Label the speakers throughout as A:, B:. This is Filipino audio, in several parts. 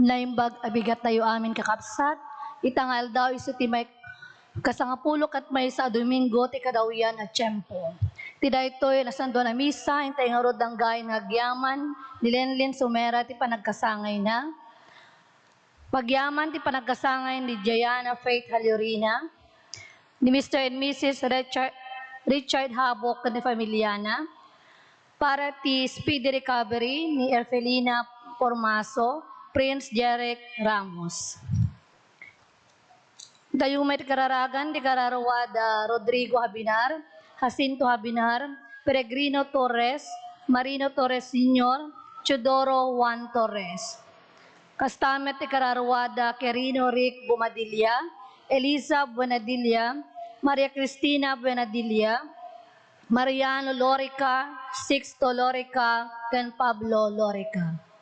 A: Naimbag abigat tayo amin kakapsat, itangal daw iso ti may kasangapulo kat may sa Domingo ti kadawian at tiyempo. Ti daytoy nasando na misa, intay nga rod ang gain ngagyaman, nilenlin sumera ti panagkasangay na. Pagyaman ti panagkasangay ni Jayana Faith Halyorina, ni Mr. and Mrs. Richard Habok ni Familiana, para ti speedy recovery ni Erfelina Formaso, Prince Jeric Ramos. Dayumay ti kararagan, ti kararawada Rodrigo Habinar, Jacinto Habinar, Peregrino Torres, Marino Torres Sr., Chodoro Juan Torres. Kastamet ti kararawada Quirino Rick Bumadilla, Elisa Buenadilla, Maria Cristina Buenadilla, Mariano Lorica, Sixto Lorica, ken Pablo Lorica.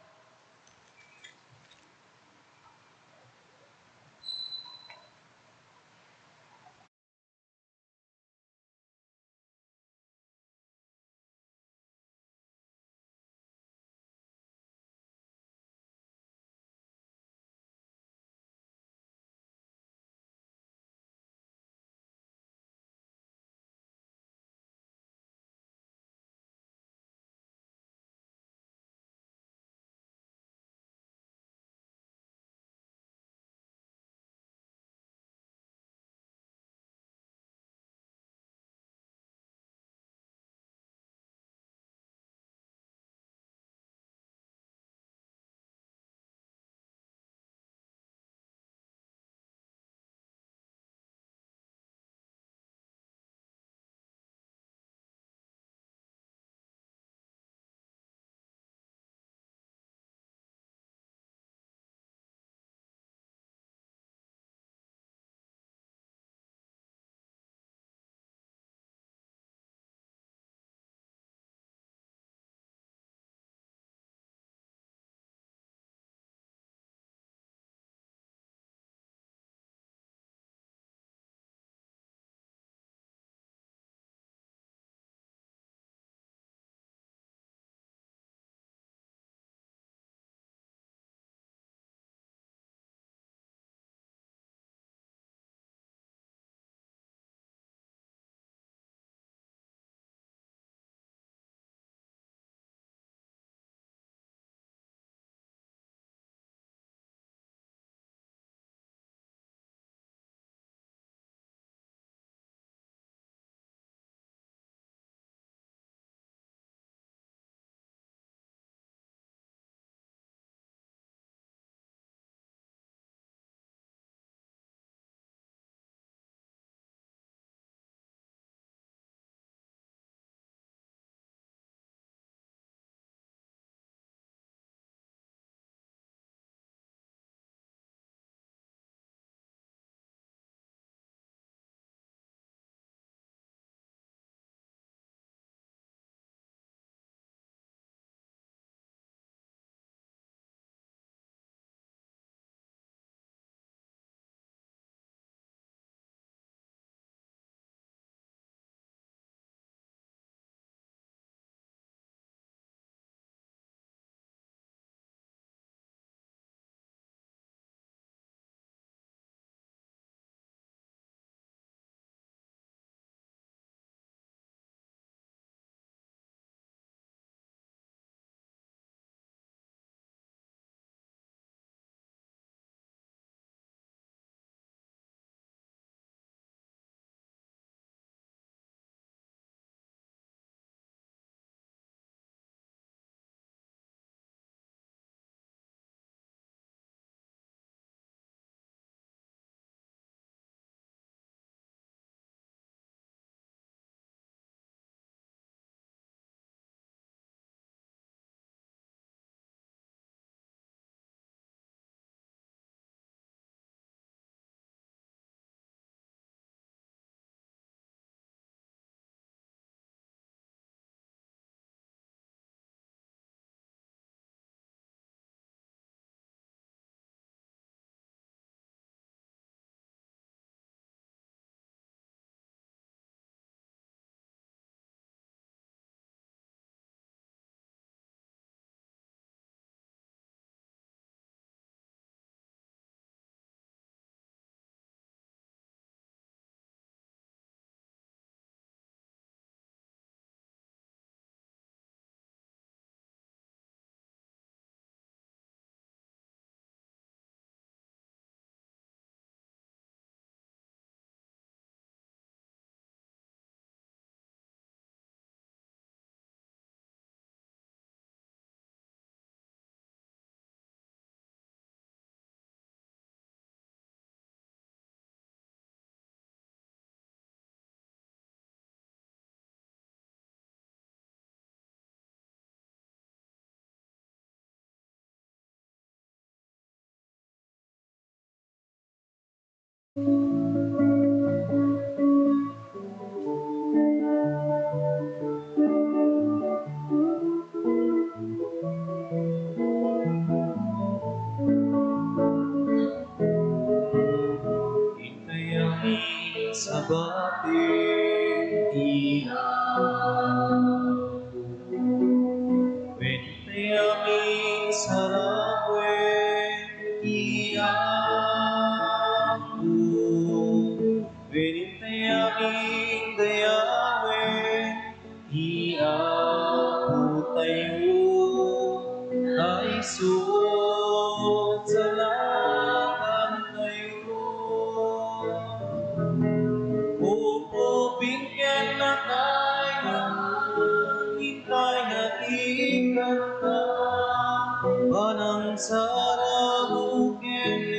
B: Itayamin sa bating iyan. Itayamin sa langit iyan. Itayamin dayawin iyan tayo. Ay suot sa lakan tayo. Bingken na tayo, itay na ikanta, panang sarabukin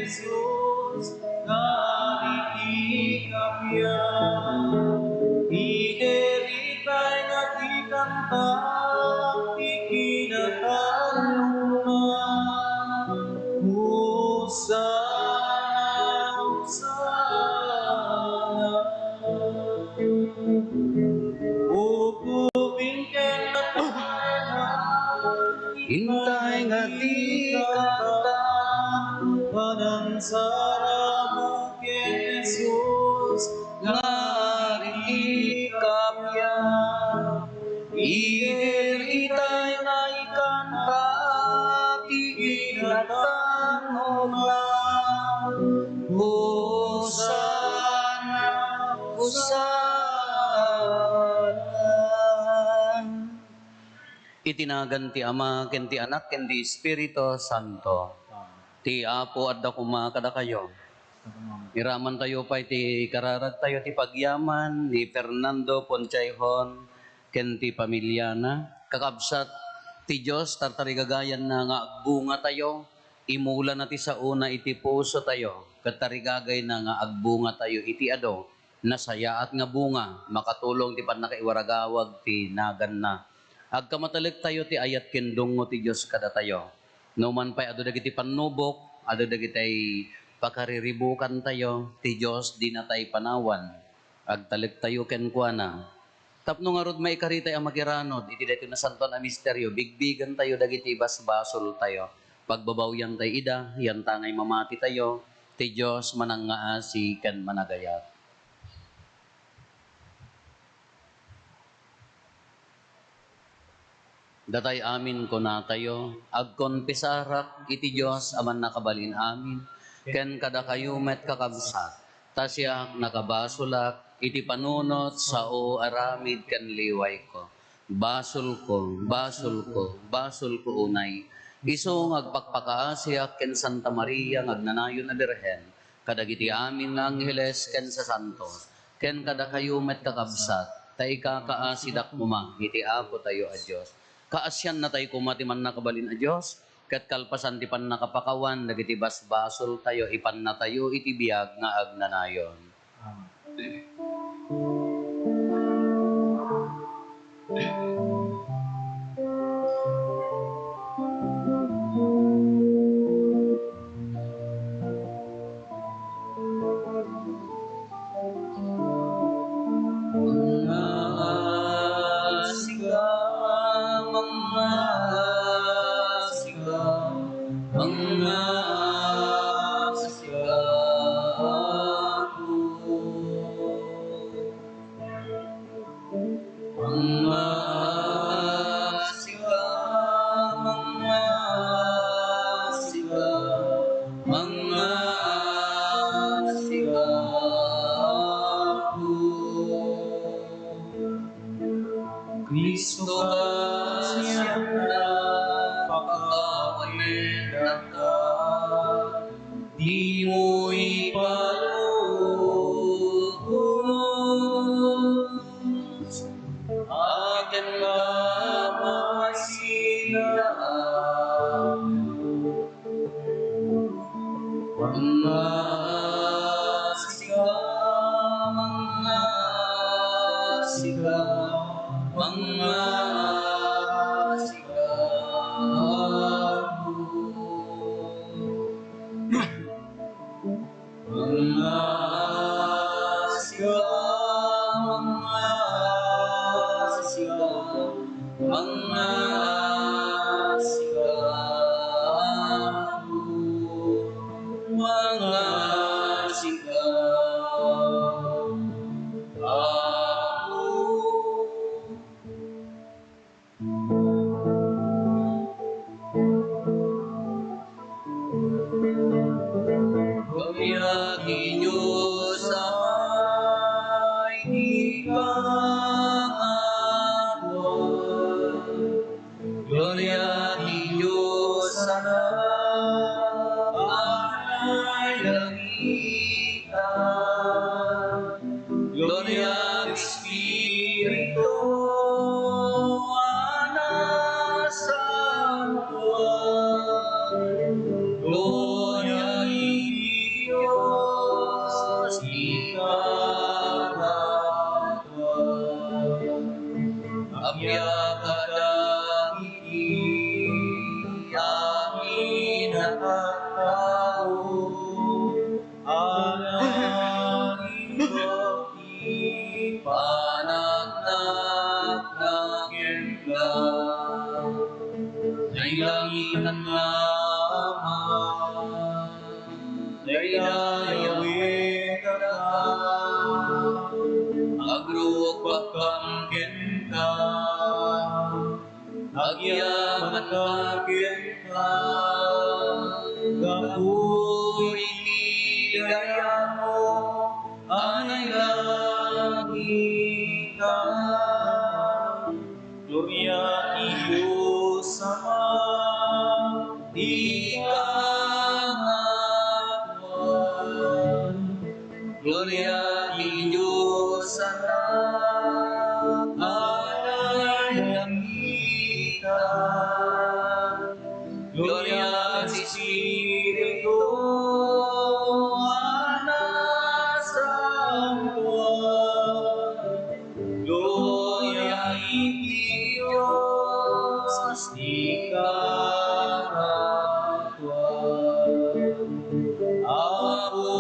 B: Jesus, naikikapya. Ineritay na ikanta, ikinatanong na, Hosana, Hosana. Upupinggan na tayo, hintay nga di kanta, panang sarabukin Jesus, nga ikapya. Itay nga ikanta, ikinatanog na, Hosana, Hosana. Itinagan ti Ama, ken ti Anak, ken ti Espiritu Santo. Ti Apo at dakuma kada kayo. Iraman tayo pa iti kararag tayo ti pagyaman ni Fernando Ponchayhon ken ti pamilya na. Kakabsat ti Diyos tartarigagayan na nga agbunga tayo. Imula na ti sa una iti puso tayo. Katarigagay na nga agbunga tayo iti ado. Nasayaat nga bunga. Makatulong ti panakaiwaragawag ti nagan na. Agkamatalik tayo ti ayat kendungo ti Diyos kada tayo. No man pa'y ado dagiti panubok, ado dagiti pakariribukan tayo, ti Diyos di na tayo panawan. Agtalik tayo kenkwana. Tapno nga rod may karitay ang magiranod, iti dito na santon a misteryo, bigbigan tayo dagiti basbasol tayo. Pagbabawyan tayo ida, yan tangay mamati tayo, ti Diyos manangaasi ken managayat. Datay amin ko na tayo, agkonpisarak iti Diyos aman nakabalin amin, ken kada kayo met kakabsat, tasyak nakabasulak, iti panunot sa o aramid ken liway ko. Basol ko, basol ko, basol ko unay, iso ngagpakpakaasyak ken Santa Maria ngagnanayon na Birhen, kadagiti amin nga angheles ken sa santos, ken kada kayo met kakabsat, tay kakaasidak muma, iti Apo tayo a Diyos. Kaasyan na tayo kumati man nakabalin a Diyos, kat kalpasan ti pan nakapakawan, dagiti basbasol tayo, ipan na tayo, iti biyag nga agnanayon. Kristo ka siya na pagkawain at di mo ipalubos. Akin ka masilaan, mga siga, mga siga. Mga sigaw, mga mga sigaw, mga sigaw. Ako Gloria Diyos Amay di pangalan. Gloria Diyos Amay langitan. Gloria Espiritu Anak Santuan. Gloria Dios ikaratuan. Abya kadahiti amin at tao. Anangin bukti panagnak ng ganda. Nailangitan lamang, naidayawin ka, agruk bakang kenta, agyaman kang kenta, kapuy hidaya mo, anay langitan. Gloria Diyos Ama, di kangakuan. Gloria Diyos Anak, anay langitan. Gloria Espiritu Anak Santuan. Gloria Dios ikaratuan. Ako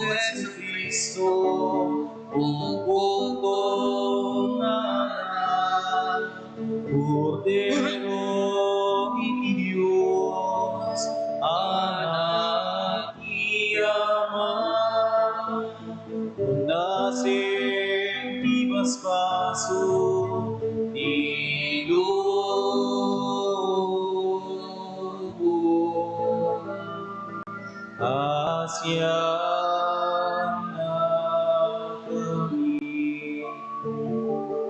B: Jesucristo, pupukong anak, Cordero ni Diyos, anak ni Ama, nacen vivas paso ni lubo hacia na kami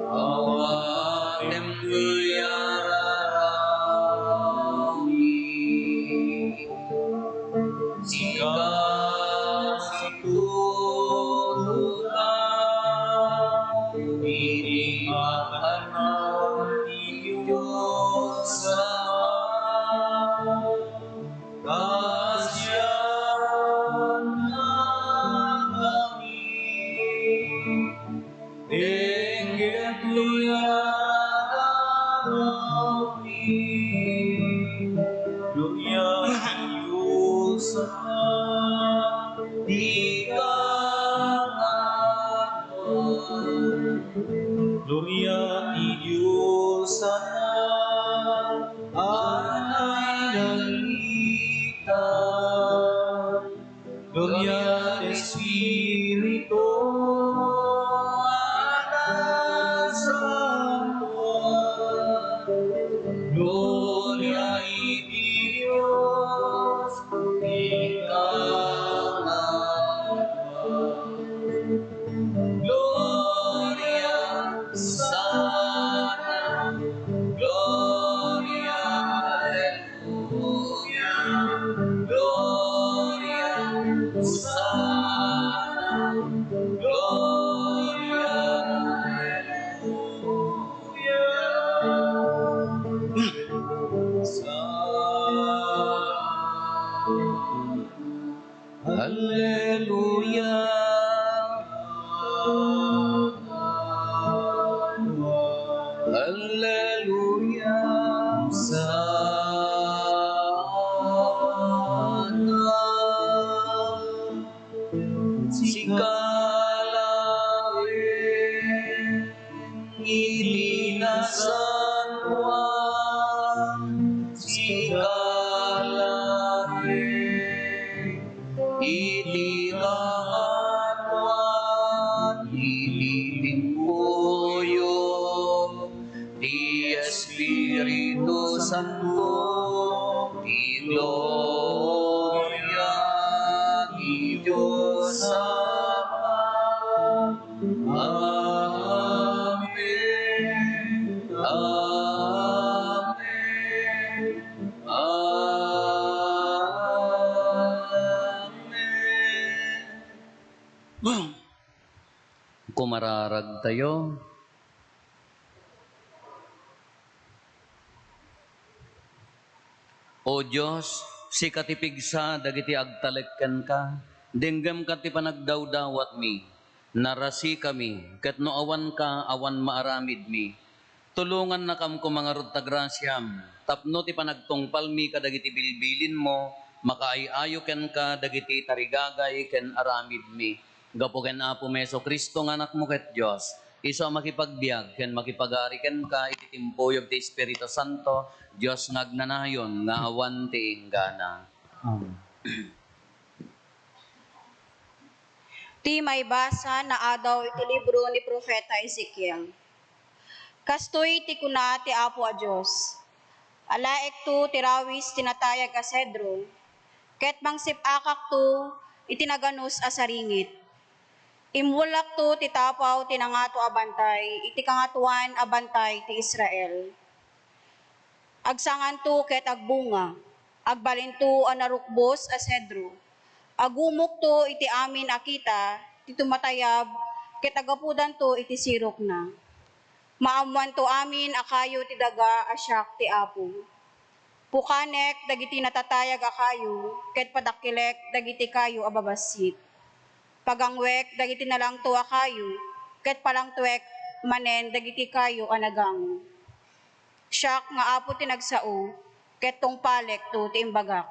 B: awatem kuyarami sika situlutan diri anak di Diyos Ama. Kasyan na kami, dengen tuyarawi, Gloria Diyos Ama, di kangakuan. Gloria Diyos Ama, anay langitan. Gloria Espiritu Anak Santuan. Gloria Dios ikaratuan. Gloria sana, Gloria Alleluia, Gloria sana, Gloria Alleluia. Alleluia. Alleluia. Sana sikalawin idinasan mo Espiritu Santo, ti gloria ni Diyos Ama. Amen. Amen. Amen. Kumararag tayo. O Diyos, si katipigsa dagiti agtalekken ka, denggem kati panagdawdawat mi, narasi kami, ket no awan ka, awan maaramid mi. Tulungan na kam ko mga rod tagrasyam, tapno ti panagtungpal mi kadagiti bilbilin mo, makaayayo ken ka dagiti tarigagay ken aramid mi. Gapo ken Apo Meso Kristo nga anak mo ket Dios, iso makipagbiag ken makipagari ken ka iti timpoyob ti Espiritu Santo, Dios ngagnanayon nga awan ti inggana.
C: Amen.
D: Ti may basa na adaw iti libro ni Propeta Ezekiel. Kastoy ti kuna ti Apo a Diyos. Alaek tu ti rawis tinatayag a sedro. Ket mangsipakak tu itinaganos a saringit. Imulak tu ti tapaw tinangato a bantay, iti kangatuan a bantay ti Israel. Agsangan tu ket agbunga, agbalintu a narukbos a sedro. Agumok to iti amin akita, ti tumatayab, ket agapudan to iti sirok na. Maamuan to amin akayo ti daga asyak ti Apo. Pukanek dagiti natatayag akayo, ket padakilek dagiti kayo ababasit. Pagangwek dagiti nalang to akayo, ket palangtuek manen dagiti kayo anagango. Syak nga Apo ti nagsao, ket tungpalek to ti imbagak.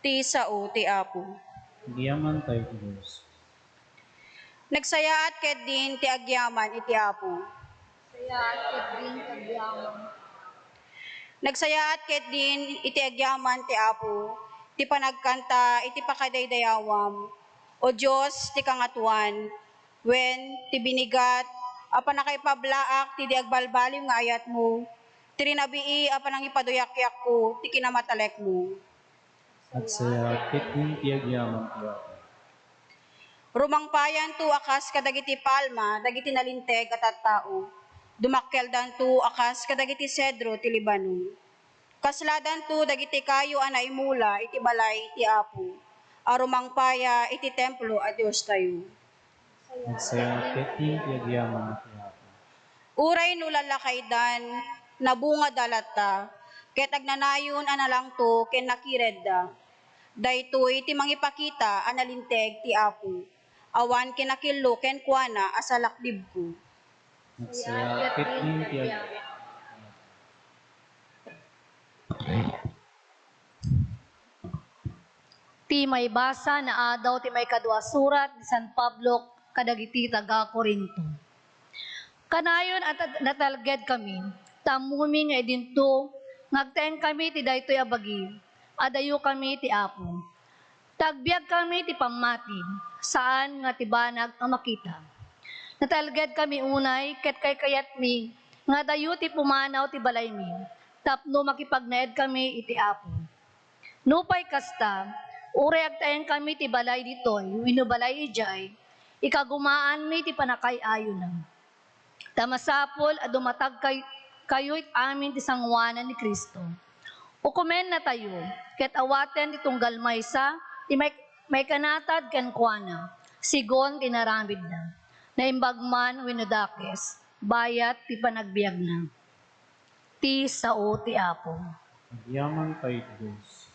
D: Ti sao ti Apo.
C: Diyaman tayo ti Diyos.
D: Nagsayaat ket din ti agyaman iti Apo. Nagsayaat ket din iti agyaman ti Apo, ti panagkanta iti pakadaydayawam. O Diyos ti kangatuan, wen ti binigat, apan nakaipablaak ti di agbalbaliw nga ayat mo, ti rinabii apan ang ipaduyak-yak ko, ti kinamatalek mo.
C: At sa kitnin tiyagyaman ti Apo.
D: Rumangpayan tu akas kadagiti palma, dagiti nalinteg at tao. Dumakkeldan tu akas kadagiti sedro ti Libanon. Kasladan tu dagiti kayo anaimula iti balay ti Apo. Arumangpaya iti templo a Dios tayo.
C: At sa kitnin tiyagyaman ti Apo.
D: Uray no lalakaydan, nabunga dalata, ket agnanayon analang to ken nakiredda. Daytoy ti mangipakita analinteg ti Apo. Awan kinakillo ken kuana asalakdib ko.
C: At sa kitnin tiyagyaman.
A: Ti may basa na adaw ti may kadwa surat ni San Pablo kadagiti taga Corinto. Kanayon at natalged kami, tamumi nga idinto, ngagtaen kami ti daytoy abagi, adayo kami ti Apo. Tagbiag kami ti pamati, saan nga ti banag ang makita. Natalged kami unay, ket kay kayat mi, nga dayo ti pumanaw ti balay mi, tapno makipagnaed kami iti Apo. Nupay kasta, uray agtaen kami ti balay ditoy, winubalay ijay, ikagumaan mi ti panakay-ayo na. Tamasapol at dumatag kayo'y amin ti sangwanan ni Kristo. Ukumen na tayo, ket awaten ti tunggal maysa, ti may kanatad ken kuana, sigon tinaramid na. Naimbagman winudakes, bayat ti panagbiag na. Ti sao ti Apo.
C: Diyaman tayo ti Diyos.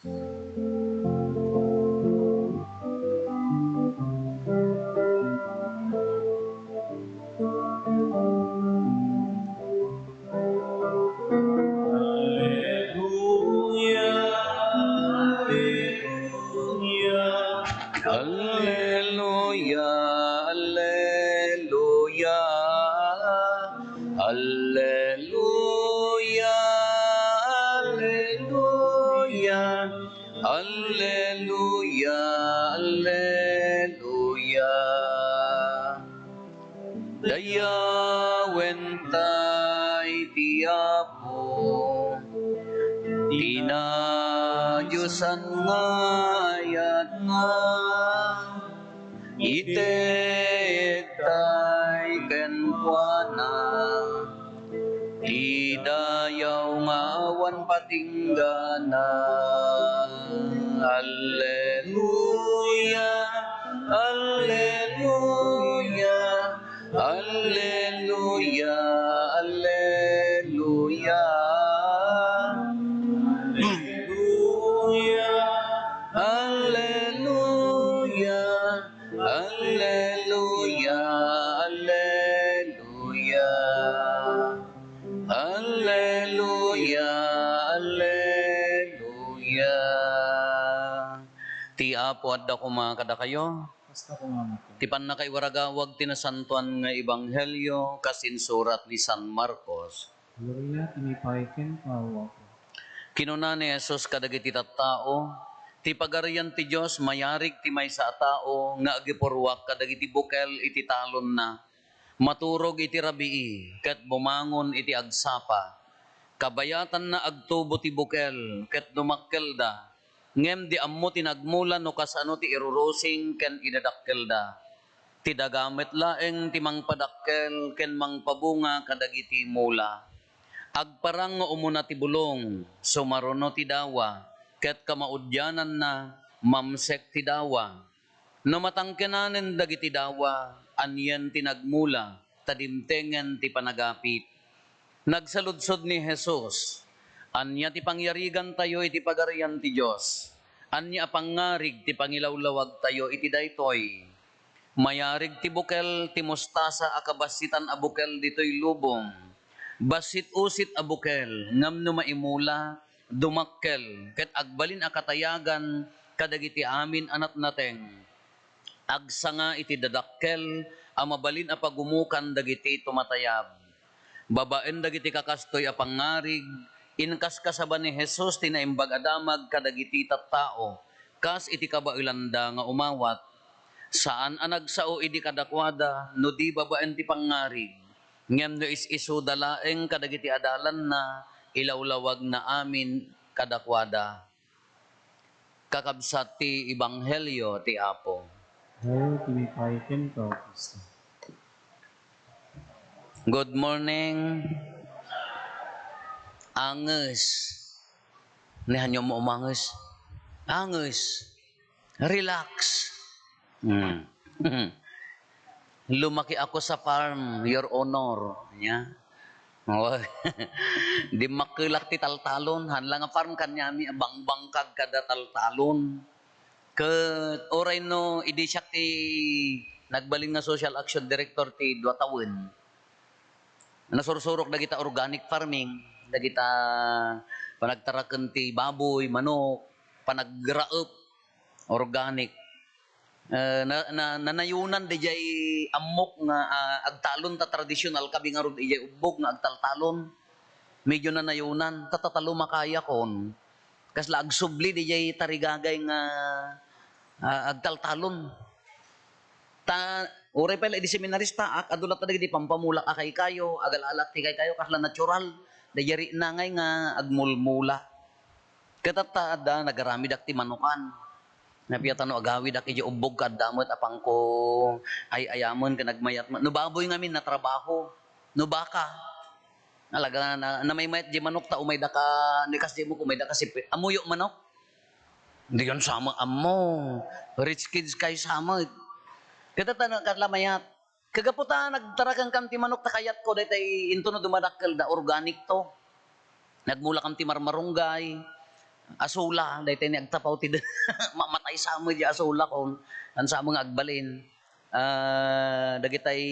B: Alleluia, alleluia, alleluia, alleluia, alleluia, alleluia. Dayawen tayo iti Apo. Tinayusan nga ayat nga itetay kenkwana idayaw nga awan patinggana. Alleluia, alleluia, alleluia, alleluia. Alleluia, alleluia, alleluia. Alleluia, alleluia. Ti Apo adda kuma kada kayo.
C: Basta ko nga mo.
B: Ti pan na kay waragawag tinasantuan nga ebanghelyo kasin surat ni San Marcos.
C: Gloria, tinipaiken kawa ko.
B: Kinuna ni Jesus kadagiti tattao, ti pagarian ti Dios mayarig ti maysa a tao nga agipurwak kadagiti bukel iti talon na. Maturog iti rabii ket bumangon iti agsapa. Kabayatan na agtubo ti bukel ket dumakkel da. Ngem di ammo tinagmulan no kasano ti irurusing ken idadakkel da. Ti dagamit laeng ti mangpadakkel ken mangpabunga kadagiti mula. Agparang nga umuna ti bulong, sumaruno ti dawa, ket kamaudyanan na, mamsek ti dawa. No matangkenanen dagiti dawa, anyen ti nagmula, tadimtengen ti panagapit. Nagsaludsod ni Jesus, anya ti pangyarigan tayo iti pagarian ti Dios. Anya pangarig ti pangilawlawag tayo iti daytoy. Mayarig ti bukel ti mustasa akabasitan a bukel ditoy lubong. Basit usit a bukel ngam no maimula dumakkel ket agbalin a katayagan kadagiti amin anat nateng. Agsanga iti dadakkel a mabalin a pagumukan dagiti tumatayab. Babaen dagiti kakastoy a pangarig inkas kasaba ni Jesus tinaimbag adamag kadagiti tattao kas iti kabailanda nga umawat. Saan anagsao idi kadakwada no di babaen ti pangarig. Ngem no is-isu dalaeng kadagiti adalan na ilawlawag na amin kadakwada. Kakabsat ti ebanghelyo ti Apo.
C: Gloria, tinipaiken kawa Kristo.
B: Good morning. Anges. Nihan nyo mo umanges. Anges. Relax. Lumaki ako sa farm, Your Honor. Nya. Di makilak ti taltalon. Hanlang nga farm kanyami, bangbangkag kada taltalon. Oray no, idi siya ti nagbalin nga social action director ti Duatawin. Nasursurok na kita organic farming. Na kita panagtarakan ti baboy, manok, panagraop, organic. Nanayunan di jay amok nga agtalon ta tradisyonal kabi nga rod ijay ubog nga agtaltalon. Medyo nanayunan tatatalo makaya kon. Kasla agsubli di jay tarigagay nga agtaltalon. Oray pala di seminarista adulat ta di pampamulak akay kayo, agalalak ti kay kayo kasla natural. Dayari na ngay nga agmulmula. Katata nagarami dak ti manukan. Napiyatan no agawid ak iji ubog kadamot apang ko ay ayamon ka nagmayat no baboy ngamin na trabaho no baka alaga na may mayat di manok ta umay da ka nikas di mo kumay da ka sipit amuyo manok hindi yon sama amo rich kids kay sama kita tanong kadla mayat kagaputa nagtarakan kam ti manok ta kayat ko daytay into no dumadakkel da organic to nagmula kam ti marmarunggay asula daytay ni agtapaw ti mamatay sa mo di asula kon an sa mga agbalin dagitay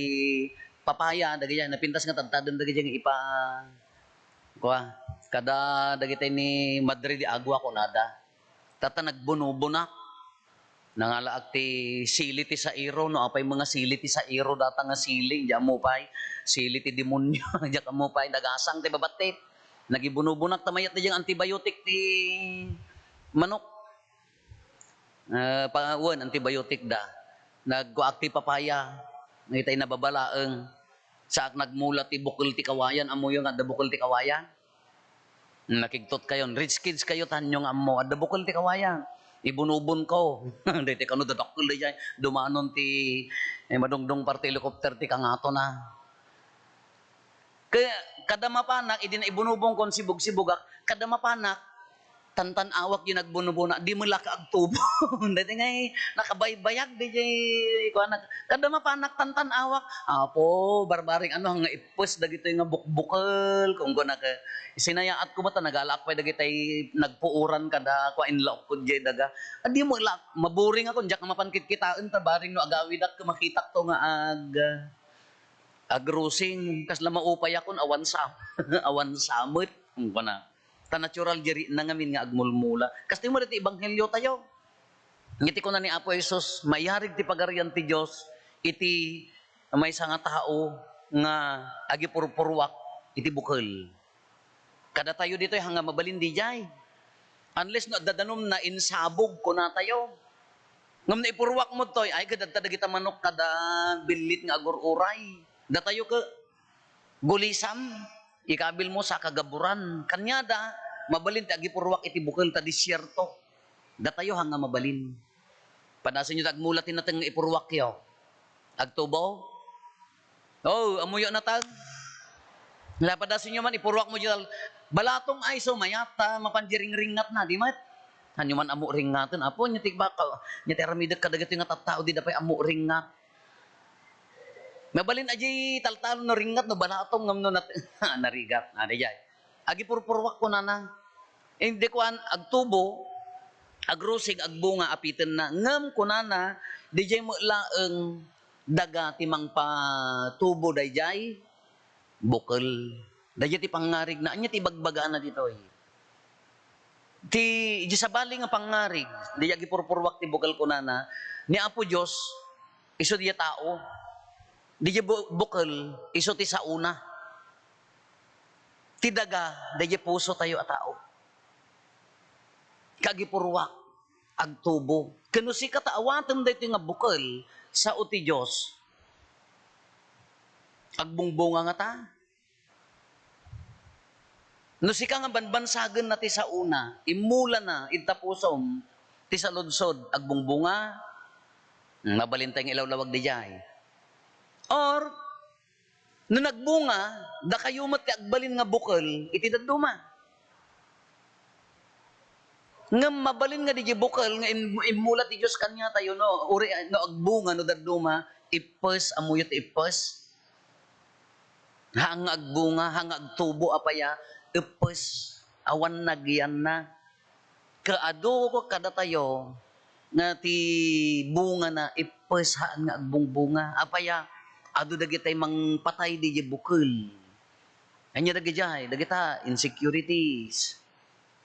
B: papaya dagitay napintas nga tadtadon dagitay ipa kuha kada dagitay ni Madrid di agwa ko nada tata nagbuno-bunak nangalaak ti sili ti sa iro no apay mga sili ti sa iro data nga sili di mo pay sili ti demonyo di mo pay dagasang ti babatit nagibunubunak tamayat na diyang antibiotic ti manok. Antibiotic da. Nagkuak ti papaya. Ngitay nababalaeng. Saak nagmula ti bukol ti kawayan, amo yung adda bukol ti kawayan. Nakigtot kayo, rich kids kayo tanyo nga amo, adda bukol ti kawayan. Ibunubon ko. Dito kano dadakol di jay, dumanon ti madungdong parte helicopter ti kangato na. Kaya kada mapanak, idi na ibunubong kon sibug-sibugak, kada mapanak, tantan awak yung nagbunubuna, di mo laka agtubo. Dati nga nakabaybayag, di jay, kada mapanak, tantan awak, apo, barbaring ano, nga ipos, dagito yung nga bukbukal, kung guna ka, sinayaat ko ba ta, nagalak pa, dagitay nagpuuran kada, kwa inlaok ko jay daga, di mo lak, maburing ako, diyak mapankit kitaan, tabaring no agawidak, makitak to nga agrusing, kas lama upay akon, awan sam, awan samot, kung guna, ta natural jeri na ngamin nga agmulmula. Kasi mo dito ebanghelyo tayo. Ngiti ko na ni Apo Jesus, mayarig ti pagarian ti Dios iti may nga tao nga agi purpurwak iti bukal. Kada tayo dito hanga mabalin di jay. Unless no dadanom na insabog ko na tayo. Ngam na ipurwak mo toy ay kadad kita manok kada bilit nga agur-uray. Da tayo ka gulisam ikabil mo sa kagaburan. Kanyada, mabalin ti agipurwak iti bukal ta disyerto. Datayo hanga mabalin. Padasin nyo tagmulatin natin nga ipurwak yaw. Agtubaw. Oh, amuyo na tag. Padasin nyo man ipurwak mo dyan. Balatong ay so mayata, mapanjiring ringat na, di mat? Hanyo man amu ringatan. Apo, nyatik baka, nyatiramidot kadagito nga tattao, di dapay amu ringat. Mabalin aji taltalo na ringat no balatong ngam no narigat. Adi jay. Agi purpurwak ko na. Hindi ko agtubo, agrusig, agbunga, apitin na. Ngam ko na, di jay mo laeng daga timang patubo day jay. Bukal. Day jay ti pangarig na. Anya ti bagbaga na dito eh. Ti sabali nga pangarig. Di jay agi purpurwak ti bukal ko na. Ni Apo Diyos, iso diya tao. Di bukal, iso ti sauna. Ti daga, di puso tayo a tao. Kagipurwak, agtubo. Kano si kataawatan dito nga bukal sa uti Diyos. Agbungbunga nga ta. No si ka nga banbansagan na ti sauna, imula na, itapusom, ti saludsod, agbungbunga, mabalintay ng ilawlawag di jay. Or, no nagbunga, da kayo mat agbalin nga bukal, iti daduma. Nga mabalin nga di bukal, nga imulat ti Diyos kanya tayo, no, uri, no agbunga, no daduma, ipes, amuyot ipes. Hang agbunga, hang agtubo, apaya, ipes, awan nagyan na. Kaado ko kada tayo, nga ti bunga na, ipes, hang agbungbunga, apaya, ado dagitay mang patay di bukal. Anya dagitay, dagita insecurities.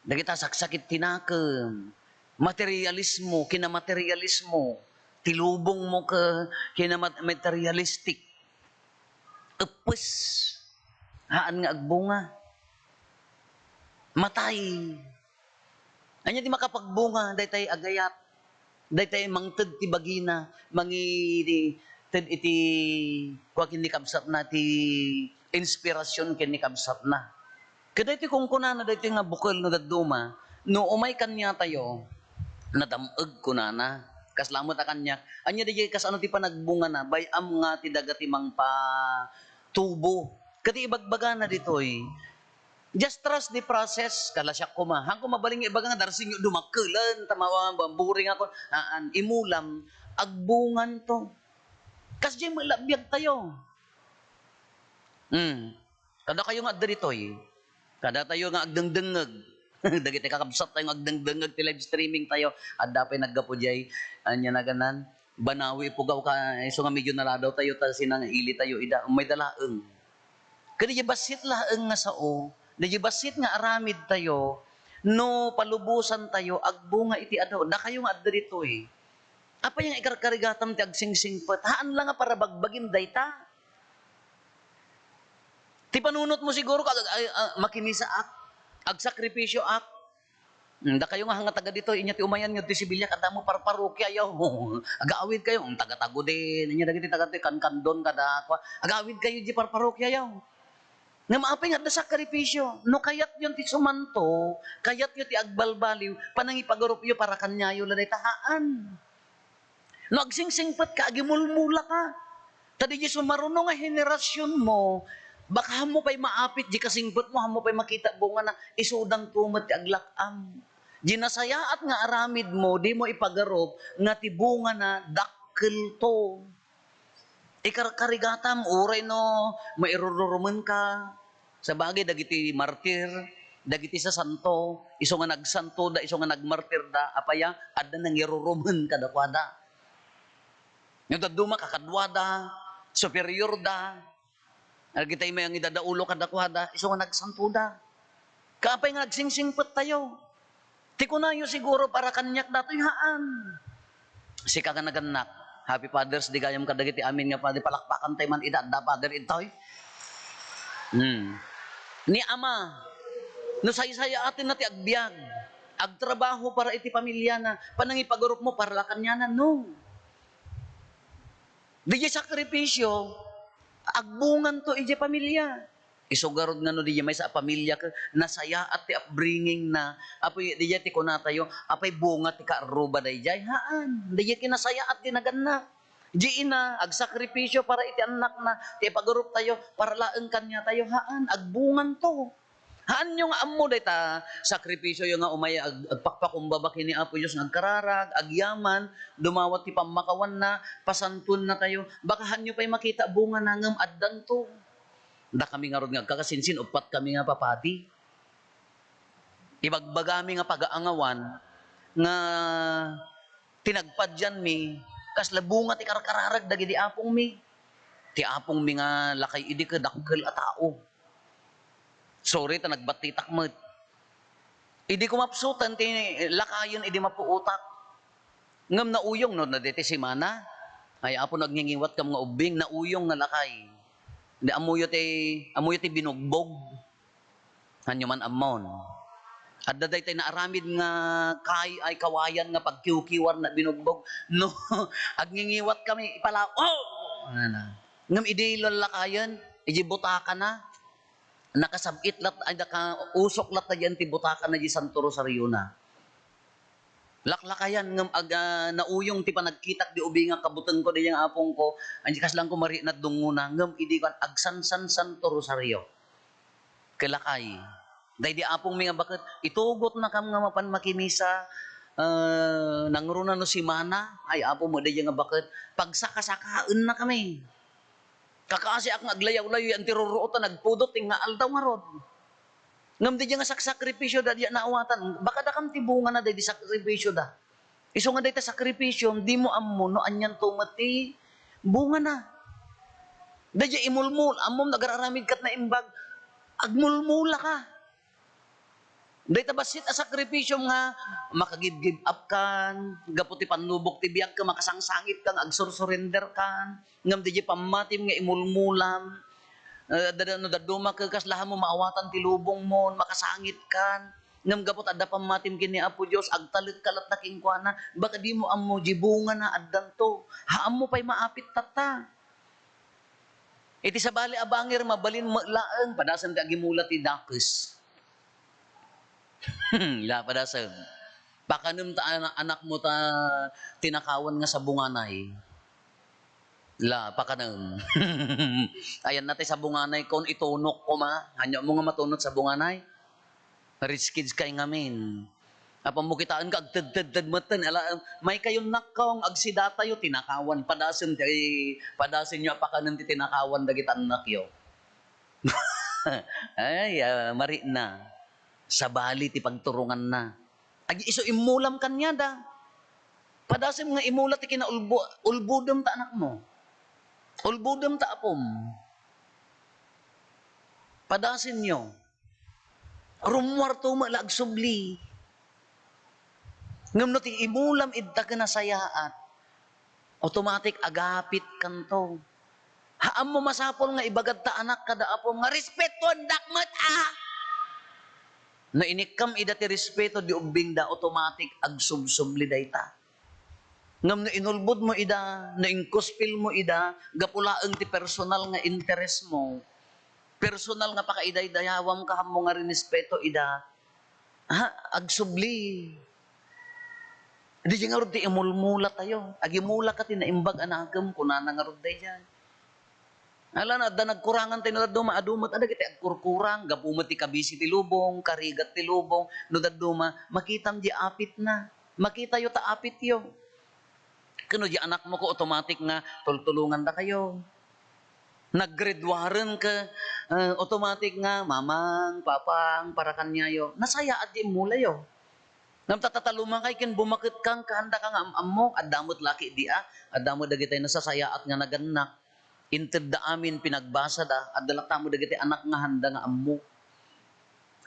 B: Dagita saksakit tinakam. Materialismo, kinamaterialismo. Tilubong mo ka kinamaterialistic. Epes. Haan nga agbunga. Matay. Anya di makapagbunga, daytay agayat. Daytay mangted ti bagina, mangi ted iti kwa kini kabsat na ti inspirasyon kini kabsat na. Kada iti kung kunana dito nga bukal na daduma, no umay kanya tayo, nadamag kunana, kaslamot a kanya, anya di kas ano ti panagbunga na, bayam nga ti dagati mang pa tubo. Kati ibagbaga na dito just trust the process, kala siya kuma. Hang kumabaling ibaga nga darsing yung dumakulan, tamawa, buring ako, imulam, agbungan to. Kasi malabiyag tayo. Kada kayo nga daritoy, kada tayo nga agdengdengag, dagiti kakabsat tayo nga agdengdengag ti live streaming tayo, at dapay naggapo jay, anya na ganan, banawi pugaw ka, so nga medyo naradaw tayo, ta sinang ili tayo, ida, may dalaeng. Kada basit laeng nga sao, basit nga aramid tayo, no palubusan tayo, agbunga iti ado, da kayo nga daritoy. Apa yung ikarkarigatam ti agsingsingpet? Haan lang nga para bagbagin dayta. Ti panunot mo siguro makimisa ak, agsakripisyo ak. Da kayo nga taga dito, inya ti umayan nga ti Sibilya, kada mo parparokya yaw. Agaawid kayo, taga-tago din, inya dagiti taga ti kankandon kada kwa. Agaawid kayo di parparokya yaw. Nga maapay nga da sakripisyo. No kayat yun ti sumanto, kayat yun ti agbalbaliw, panangipagarup yun para kanyayo lanay tahaan. No agsingsingpat ka, agimulmula ka. Tadi di sumarunong nga henerasyon mo, baka mo pa'y maapit, di kasingpot mo, hamo pa'y makita bunga na isudang tumat ti aglakam. Ginasayaat nga aramid mo, di mo ipagarop, nga ti bunga na dakkel to. Ikarikarigatam, uray no, mairururuman ka. Sa bagay, dagiti martir, dagiti sa santo, iso nga nagsanto da, iso nga nagmartir da, apaya, adda nang iruruman kadakwada. Yung daduma kakadwada, superior da, agitay may ang idadaulo kadakwada, iso nga nagsanto da. Kaapay nga nagsingsingpet tayo. Ti ko na yun siguro para kanyak datoy haan. Si kaganaganak, Happy Father's Day gayam kadagiti amin nga Father, palakpakan tayo man idadda Father itoy. Ni Ama, no say-saya atin na ti agbyag, agtrabaho para iti pamilya na, panangipagarup mo para kanya na, no. Di sakripisyo, agbungan to iti pamilya. Isugarod nga no di may sa pamilya ka nasaya at ti upbringing na apoy di ti kunatayo apay bunga ti kaaruba dayjay haan di kinasaya at tinaganna di ina agsakripisyo para iti anak na ti pagarup tayo para laeng kanya tayo haan agbungan to haan yung ammo day ta sakripisyo yung nga umay agpakpakumbaba kini Apo Dios nagkararag agyaman dumawat ti pamakawan na pasantun na tayo baka hanyo pay makita bunga nangem addan to. Da kami nga ron nga kakasinsin, upat kami nga papati. Ibagbagami nga pag-aangawan, nga tinagpadyan mi, kaslabunga ti karkararag dagi di apong mi. Ti apong mi nga lakay idi ka dakkel a tao. Sorry, ta nagbatitak met. Idi ko mapsutan, ti lakayon idi mapuutak. Ngam na uyong, no, na deti si Mana. Ay apo nagngingiwat kam nga ubing, na uyong nga lakay. Hindi, amuyo ti binugbog. Hanyo man amon. At daday tayo naaramid nga ay kawayan nga pagkiukiwar na binugbog. No, agningiwat kami, ipala, oh! Ngam idilol lakayan, iji butaka na. Nakasabit lat, ay nakausok lat na yan ti butaka na di Santo Rosario na. Laklakayan ngam nauyong ti panagkitak di ubi nga kabutan ko di yang apong ko anji kas lang ko mari na dunguna ngam idi kan agsansan Santo Rosario kelakay day di apong mi nga bakit itugot na kam nga mapan makimisa nangruna no si Mana ay apo mo di nga bakit pagsakasakaen na kami kakaasi ak ngaglayaw-layo ang tiruruotan nagpudot ting nga aldaw nga rod. Ngam di nga sakripisyo da diya naawatan. Baka da kam tibungan na di sakripisyo da. Iso nga da sakripisyo, di mo ammo no anyan tumati bunga na. Da diya imulmul, amom nagararamid kat na imbag, agmulmula ka. Da basit a sakripisyo nga makagib-give up kan, gaputi panlubok ti biag ka makasangsangit kang agsursurrender kan. Ngam di pamatim nga imulmulam. Daduma ka kaslahan mo maawatan ti lubong mo makasangit kan ngam gapot adda pamatim kini Apo Dios agtalit kalat na kingkwana baka di mo ammo jibunga na addan to haam mo pay maapit tata iti sabali abangir mabalin laeng padasan ka gimula ti dakes la padasan pakanem ta anak mo ta tinakawan nga sa bunganay. La, pakanang. Ayan natin sa bunganay, kung itunok ko ma, hanyo mo nga matunot sa bunganay. Rich kids kay ngamin. Apa mo kitaan ka, agtad-tad matan, may kayong nakawang agsidata yo, tinakawan, padasin nyo, apakanan ti tinakawan, dagit anak yo. Ay, mari na. Sa bali, ti pagturungan na. Ag iso imulam kanya da. Padasin nga imulat, ti kinaulbudom ta anak mo. Ulbudam ta apom. Padasin nyo. Rumwarto malag subli. Ngam no ti imulam idta ka nasayaat. Automatic agapit kanto. Haam mo masapol nga ibagad ta anak kada apom nga respeton dakmat ah. No inikam ida ti respeto di ubing da automatic ag subsubli dayta. Ngam no inulbod mo ida, no inkuspil mo ida, gapulaeng ti personal nga interest mo. Personal nga pakaiday-dayawam ka mo nga rinespeto ida. Ag subli. Di nga rod ti imulmula tayo. Agimula ka ti naimbag anagam kunana nga rod day dyan. Ala na, da nagkurangan tayo, no daduma, adumat, ada kita agkurkurang, gapumat ti kabisi ti lubong, karigat ti lubong, no daduma, makitam di apit na. Makita yo ta apit yo. Kano di anak mo ko automatic nga, tultulungan da kayo. Naggraduaran ka, automatic nga, mamang, papang, para kanya yo. Nasaya at di mula yo. Namtatataluman kay kin bumakit kang kahanda kang ammo, adamot laki di adamot dagitay nasasaya at nga naganak. Inted da amin pinagbasa da, at dalakta mo dagiti anak nga handa nga ammo.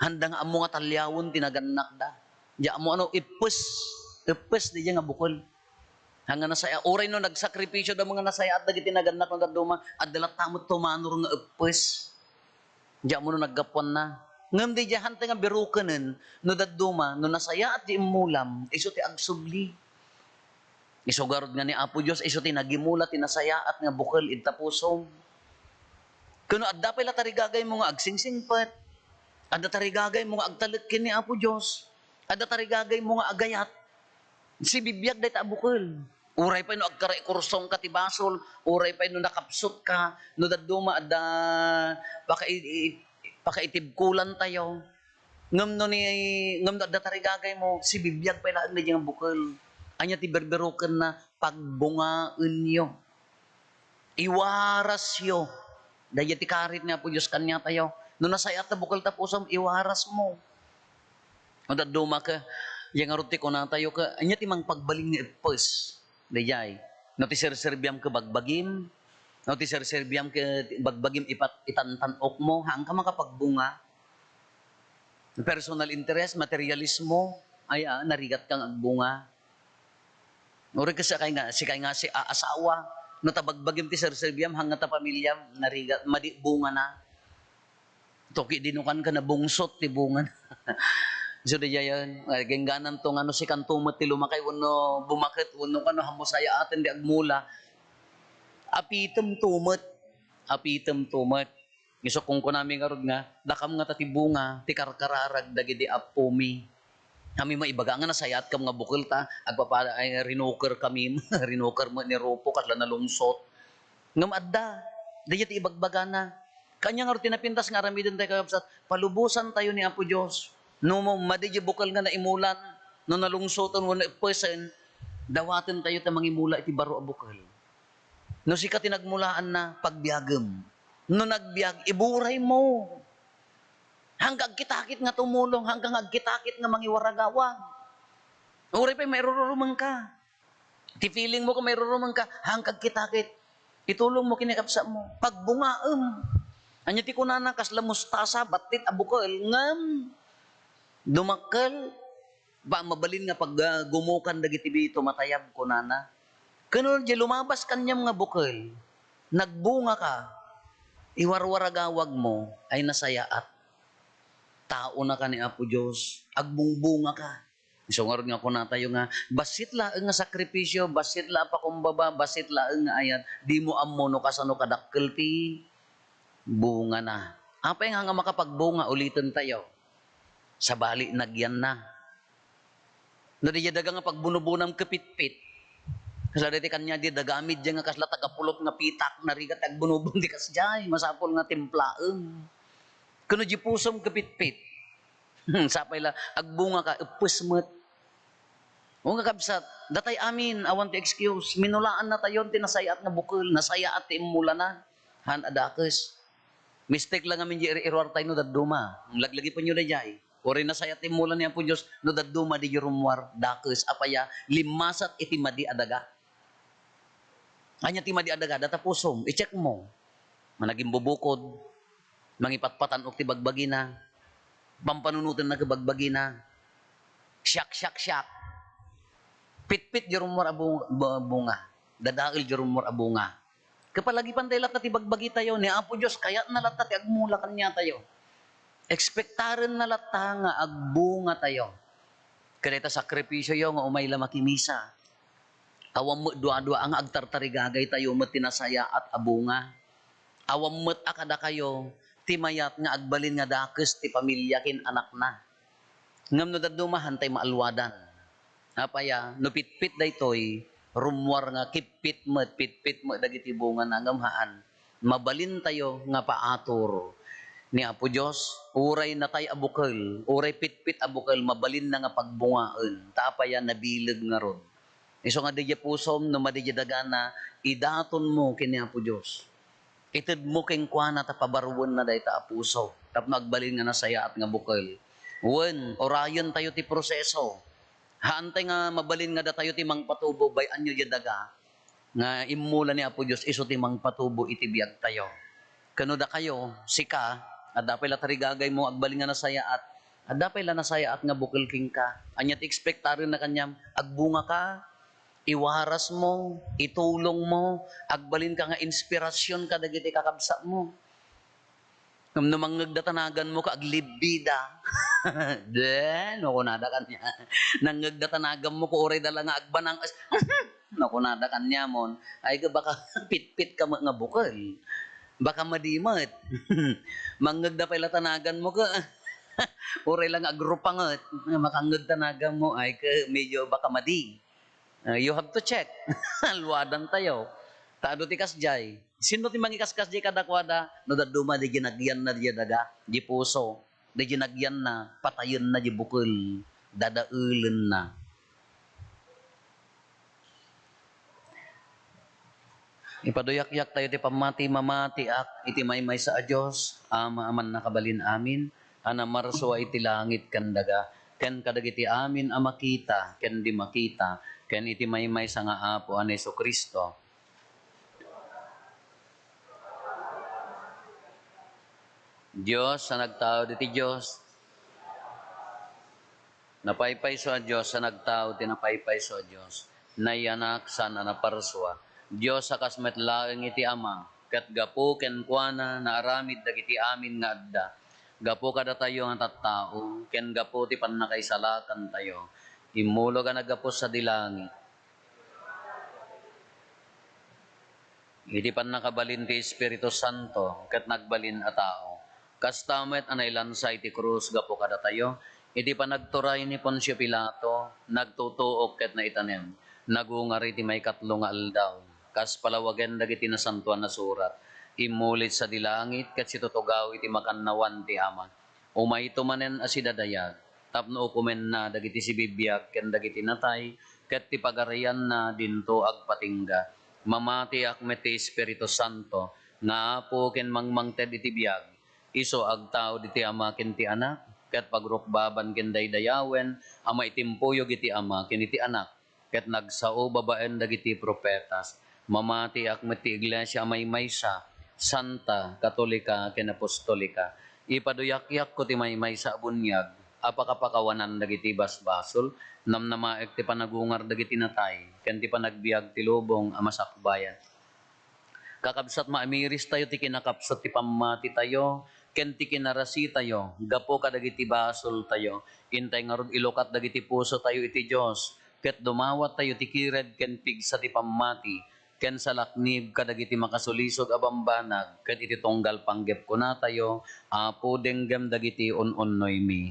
B: Handa nga ammo nga talyawon tinaganak da. Diya mo ano, ipes di nga bukol. Hanga nasaya, oray no nagsakripisyo da mga nasaya at dagiti naganak nga daduma, at dalakta mo tumanor nga ipes. Diya mo no naggapon na. Ngam di diya hanta nga birukanen, no daduma, no nasaya at di imulam, iso ti agsubli. Isugarod nga ni Apo Diyos, iso tinagimula, tinasaya at nga bukal, itapusom. Kuno adda pala tarigagay mo nga agsingsingpat, adda tarigagay mo nga agtalikin ni Apo Diyos, adda tarigagay mo nga agayat, si bibiyag day ta bukal. Uray pa no agkaray kursong ka tibasol, uray pa no nakapsot ka, no daduma adda pakaitibkulan tayo. Ngam no adda tarigagay mo, si bibiyag pa ilaan na diyang bukal. Anya ti berberoken na pagbungaen nyo. Iwaras yo. Daya ti karit nga po Diyos kanya tayo. No nasayat na bukal tapusam, iwaras mo. O daduma ka, yang aruti ko na tayo ka, anya ti mang pagbaling ni ipes. Dayay. No ti serserbiam ka bagbagim. No ti serserbiam ka bagbagim itantanok mo. Hang ka makapagbunga. Personal interest, materialismo, ay narigat kang agbunga. Uri kasi si asawa, no tabagbagim ti serserbiam hanggang ta pamilyam, narigat, madi bunga na. Toki dinukan ka na bungsot ti bunga na. So di yan, gengganan to si kantumot ti lumakay, uno bumakit, uno kano hamusaya atin di agmula. Apitem tumot. Iso kung kunami nga rod nga, dakam nga ti bunga, ti karkararag dagi di apumi. Kami maibaga nga nasayat kam nga bukil ta, agpapala ay rinoker kami, rinoker mo ni Ropo katla na lungsot. Ngam adda, dayat ibagbaga na. Kanya nga tinapintas nga ramidin tayo kapsat, palubusan tayo ni Apo Diyos. No mo madigi bukal nga na imulan, no nalungsotan mo na person, dawatin tayo ta mangimula iti baro a bukal. No sika tinagmulaan na pagbiagem. No nagbiag, iburay mo. Hanggang kitakit nga tumulong, hanggang agkitakit nga mangiwaragawang. Uri pa, may rurumang ka. Ti feeling mo kung may rurumang ka, hanggang kitakit. Itulong mo, kinikapsa mo. Pagbungaem. Anya ti kunana, kasla mustasa, batit, abukal, ngam. Dumakal. Ba, mabalin nga pag gumukan dagiti bito, matayab kunana. Kano, di lumabas kanyam nga bukal. Nagbunga ka. Iwarwaragawag mo, ay nasayaat. Tao na ka ni Apo Diyos, agbungbunga ka. So nga rin nga ko na tayo nga, basit laeng nga sakripisyo, basit la pa kumbaba, basit laeng nga ayan, di mo ammo no kasano kadakkel ti bunga na. Apa yung nga makapagbunga, ulitin tayo. Sa bali, nagyan na. Nadiyadaga nga pagbunubunang kapitpit. Kasla dati kanya di dagamid dyan nga kasla tagapulot nga pitak, narigat agbunubong di kasjay, masapol nga timplaeng. Kuno di pusom kapitpit. Sapay la, agbunga ka, ipusmet. O nga kabsat, datay amin, awan ti excuse, minulaan na tayon, tinasayat nga bukul, nasaya at imula na. Han adakes. Mistake lang amin di irwar tayo no daduma. Laglagi pa nyo na jay. Ori nasayat imula niya po Diyos, no daduma di rumwar, dakes, apaya, limasat iti madi adaga. Anya ti madi adaga, data pusom, i-check mo. Managing bubukod, mangipatpatan og ti bagbagina, pampanunutan na kabagbagina, syak. Pit-pit jarumor abunga, dadail jarumor abunga. Kapalagi pantay latat ti bagbagi tayo, ni Apo Diyos, kaya na latat ti agmula kanya tayo. Ekspektaren na lata nga agbunga tayo. Kada sakripisyo yo nga umay la makimisa. Awam mo dua-dua ang agtartarigagay tayo met tinasaya at abunga. Awam met akada kayo timayat nga agbalin nga dakes ti pamilya kin anak na. Ngam no daddo mahantay maalwadan. Apaya no pitpit daytoy rumwar nga pitpit mo dagiti bunga na ngamhaan. Mabalin tayo nga paator ni Apo Dios, uray na tay abukal, uray pitpit abukal, mabalin na nga pagbungaan, tapaya nabilag nga ron. Iso nga di pusom, no madidya dagana, idaton mo kini Apo Dios. Itid mo keng kuana ta pabarwan na day ta apuso, tap nagbalin nga nasaya at nga bukal. Wen, orayon tayo ti proseso. Haantay nga mabalin nga da tayo ti mangpatubo, bay anyo daga, nga imula ni Apo Dios, iso ti mangpatubo iti biag tayo. Kano da kayo, sika, at dapay la tarigagay mo agbaling nga nasaya at dapay la nasaya at nga bukal king ka. Anya ti ekspektarin na kanyam agbunga ka, iwaras mo, itulong mo, agbalin ka nga inspirasyon ka dagiti kakabsa mo. Ngam namang nagdatanagan mo ka aglibida. Den, nakunada kanya. Nang nagdatanagan mo ko oray dala nga agbanang nakunada kanya mon. Ay ka baka pitpit ka nga bukal. Baka madimat. Manggag da pala tanagan mo ka. Oray lang agrupangat. Makangag tanagan mo ay ka medyo baka madi. You have to check. Alwadan tayo. Taado ti kasjay. Sino ti mangikasjay kadakwada? No daduma di ginagyan na di daga. Di puso. Di ginagyan na. Patayon na di bukul. Dadaulen na. Ipaduyak-yak tayo ti pamati mamati ak iti maymay sa Dios ama aman nakabalin amin ana marswa iti langit ken daga ken kadagiti amin a makita ken di makita ken iti maymay sa nga apo ani Kristo. Dios sa nagtao diti Dios napaypay sa Dios sa nagtao ti napaypay sa Dios nayanak sana naparswa Dios sa kasmet laeng iti Ama, ket gapu ken kuana na aramid dagiti amin nga adda. Gapu kada tayo nga tattao, ken gapu ti pannakaisalakan tayo. Imulo ka naggapu sa dilangit. Iti pannakabalin ti Espiritu Santo, ket nagbalin a tao. Kastamet anay lansa iti krus gapu kada tayo. Iti panagturay ni Poncio Pilato, nagtutuok ket naitanem. Nagungari ti may katlo nga aldaw. Kas palawagan dagiti nasantuan na surat. Imulit sa dilangit ket situtugaw iti makannawan ti Ama. Umayto manen asidadayag. Tapno ukumen na dagiti sibibiyag ken dagiti natay ket ti pagarian na dinto agpatingga. Mamati akmet ti Espiritu Santo nga apo ken mangmangted iti biyag. Iso agtao diti Ama ken ti Anak ket pagrukbaban ken daydayawen ama itimpuyog iti Ama ken iti Anak ket nagsao babaen dagiti propetas. Mamati akmet ti iglesia amay maysa, santa, katolika, ken apostolika. Ipaduyak-yak ko ti may maysa bunyag, apakapakawanan dagiti basbasol, namnamaek ti panagungar dagiti natay, ken ti panagbiag ti lubong amasakbayan. Kakabsat maamiris tayo ti kinakapsat ti pamati tayo, ken ti kinarasi tayo, gapo kadagiti basol tayo, intay nga rod ilukat dagiti puso tayo iti Dios, ket dumawat tayo ti kired ken pigsa ti pamati, ken salaknib kadagiti makasulisog a bambanag ket iti tunggal panggep ko na tayo apo denggem dagiti ununnoy mi.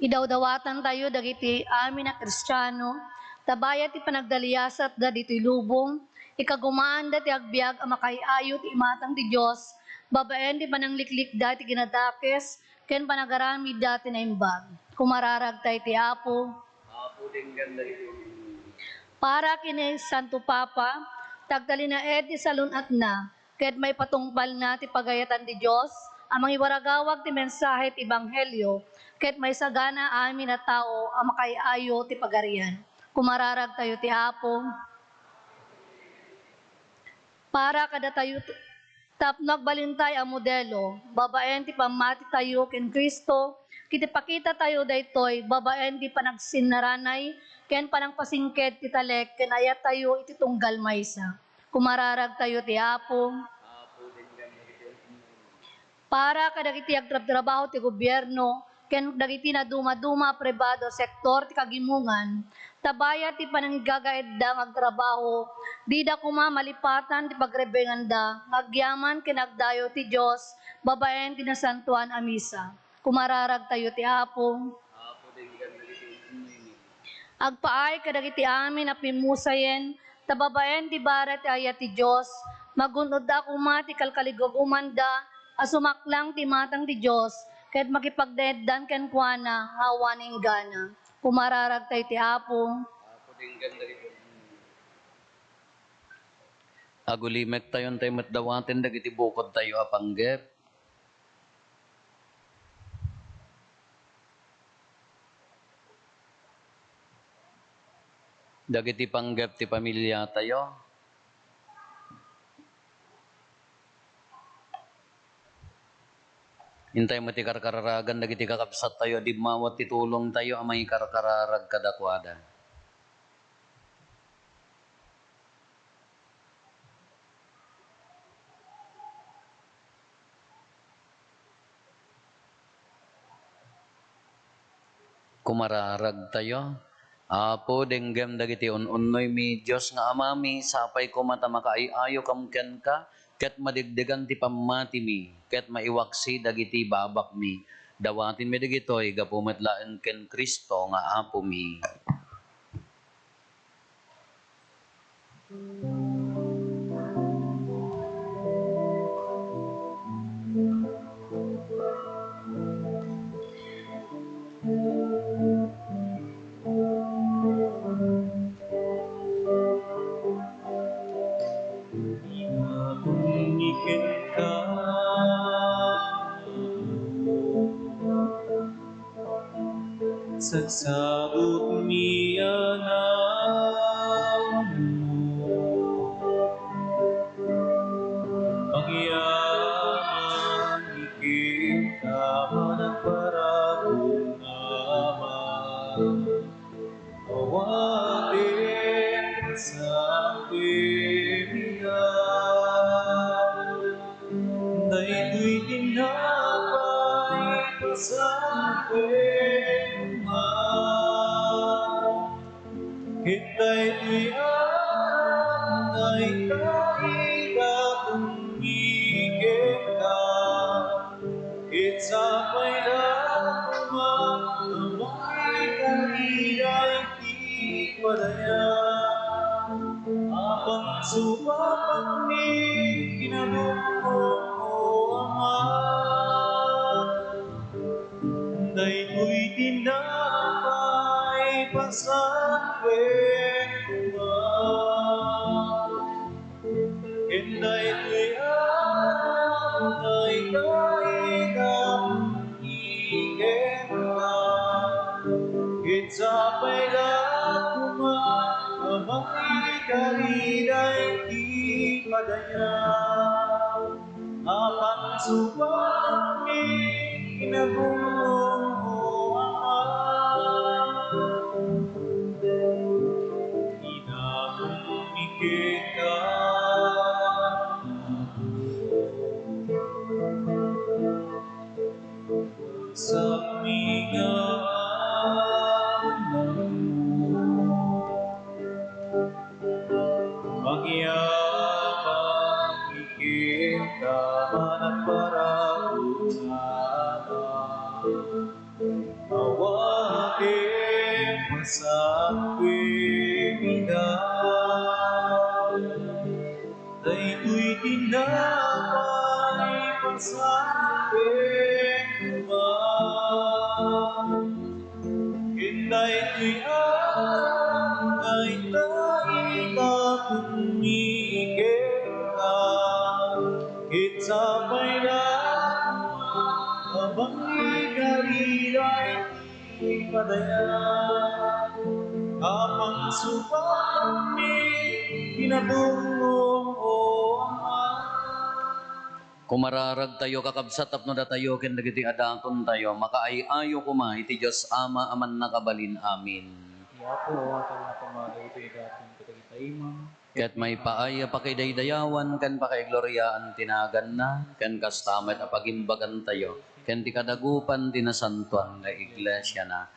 A: Idawdawatan tayo dagiti amin na Kristiyano, tabayat ti panagdaliyasat dagiti lubong, ikagumaan dati agbiag a makayayo ti imatang ti Dios, babaen ti panangliklik dati ginadakes, ken panagaramid dati na imbag. Kumararag tayo ti Apo, para kini Santo Papa, tagtali na eti salunat na, ket may patungpal na ti pagayatan ti Dios, amang iwaragawag ti mensahe ti Ebanghelyo, ket may sagana amin na tao ang makayayo ti pagarian. Kumararag tayo ti Apo, para kada tayo tapnog balintay ang modelo, babaen ti pamati tayo ken Kristo, kiti pakita tayo daytoy, babaen ti panagsinnaranay, ken panangpasingked ti talek, ken ayat tayo iti tunggal maysa. Kumararag tayo ti Apo. Para kadagiti agtrabaho ti gobyerno, ken dagiti na duma-duma pribado sektor ti kagimungan, tabaya ti pananggagaedda agtrabaho, di da kuma malipatan ti pagrebenganda, ngagyaman kinagdayo ti Dios, babaen ti nasantuan a misa. Kumararag tayo ti Apo. Agpaay kadagiti amin a pimusayen, tababaen ti baret ayat ti Dios, magunod da kuma ti kalkaligugumanda, asumaklang ti matang ti Dios, ket makipagdeddan ken kuana hawaning gana. Kumararag tayo ti Apo.
B: Agulimek tayon tayo matdawatin dagiti bukod tayo apanggep. Dagiti panggep ti pamilya tayo. Hintay mo ti karkararagan dagiti kakabsat tayo, di mawat ti tulong tayo amay karkararag kadakwada. Kumararag tayo. Apo denggem dagiti ununnoy mi Dios nga amami sapay ko mata makaayo kamken ka ket madigdegan ti pammati mi ket maiwaksi dagiti babak mi. Dawatin mi dagitoy gapu met laen ken Kristo nga Apo mi.
C: Inabungikin ka, sagsabot niya na pagyaman ikita managparagong naman. Awatin sa pimihan, dahil'y tinapay pasakin man. Hintay ang ay kahit tumigil ka, itsapay lamang amay kanila'y di padaya. Apang supapak ni kinabukong o Ama, dahil'y tinapay pasakin man. Dahil'y ang ay kahit tumigil ka, itsapay lamang amay kanila'y di padaya. Apan supapak ni kinabukong o Ama, inabungikin ka. Sa minganan magyabang ikita managparagong naman. Awatin pasakwimindan, dahil'y tinapay pasakin man. Dahil'y ang ay taita tumigil ka, itsapay lamang abang kanila'y di padaya. Apang supapak ni kinabukong o Ama.
B: Kumararag tayo kakabsat tapno da tayo ken dagiti adaton tayo makaayayo kuma iti Dios Ama aman nakabalin amin.
C: Iya po, atang napamadaw ito dating katagitay, ma'am.
B: Ket may paaya pakidaydayawan, ken pakigloryaan tinagan na, ken kastamet apagimbagan tayo, ken ti kadagupan tinasantuan nga iglesia na.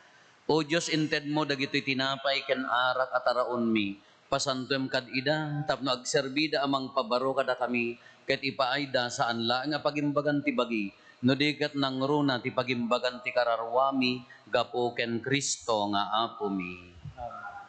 B: O Diyos, inted mo dagitoy tinapay ken arak ataraon mi, pasantuem kad ida, tapno agserbida amang pabaro kada kami, ket ipaayda saan la nga pagimbagan ti bagi, no diket nang runa ti pagimbagan ti kararwami, gapo ken Kristo nga apo mi.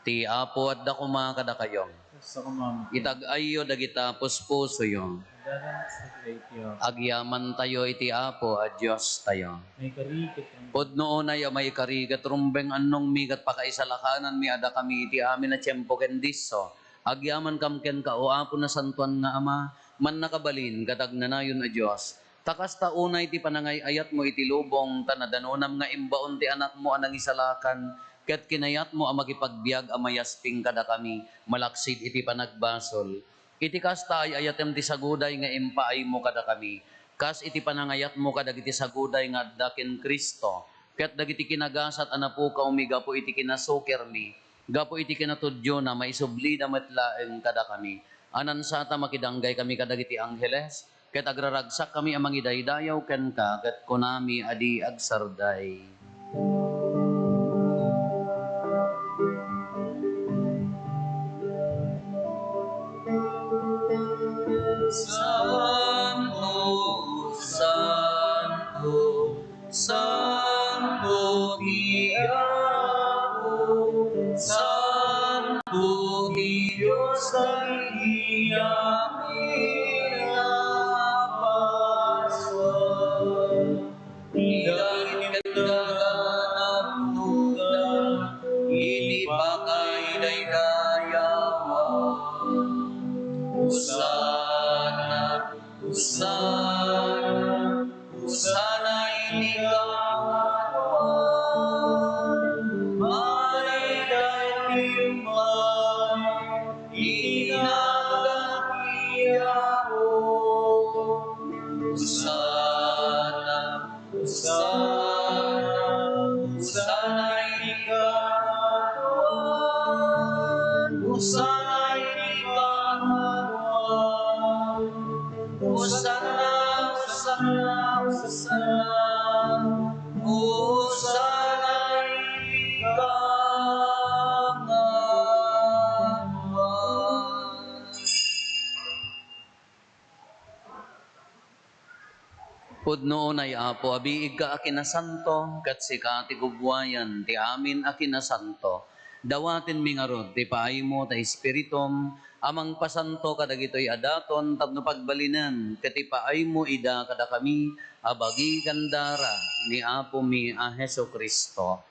B: Ti apo at dakuma kada kayo.
C: Sa kumam.
B: Itag-ayo dagita puspuso yo.
C: Daran sa kreatyo.
B: Agyaman tayo iti apo at Diyos tayo.
C: May karikit ang
B: Podno na may karigat rumbeng anong migat pakaisalakanan mi ada kami iti amin na tiyempo ken disso. Agyaman kam ken ka o apo na santuan nga ama, man nakabalin kadag nanayon a Diyos. Takas ta unay ti panangay ayat mo iti lubong tanadanonam nga imbaon ti anak mo anang isalakan, ket kinayat mo ang magipagbiag amayasping kada kami, malaksid iti panagbasol. Iti kasta ay ayatem ti saguday nga impaay mo kada kami. Kas iti panangayat mo kadag iti saguday nga daken Kristo. Ket dagiti kinagasat anapo ka umiga po iti kinasukir mi. Gapo iti kinatudyo na maisubli na metlaeng kada kami. Anan sata makidanggay kami kadag iti angheles. Ket agraragsak kami amang idaydayaw ken ka, ket kunami adi agsarday. Santo, Santo, Santo Diabo, Santo Dios ang inapaswan. Idangit kadaganap tugan, hindi pa kay daydayawan. Hosana, Hosana, Hosana inigawan. May dahiman, inagakiyaho. Hosana, Hosana, Hosana inigawan. Hosana inigawan. Hosana, Hosana, Hosana, Hosana inigawan. Pudnoon ay apo, abiig ka akinasanto, kat sika ti gubwayan, ti amin akinasanto. Dawatin mi nga rod, ti paay mo, ta espiritum, amang pasanto kadagitoy adaton, tapno pagbalinan, kat ipaay mo ida kada kami, abagi kandara, ni apo mi a Heso Kristo.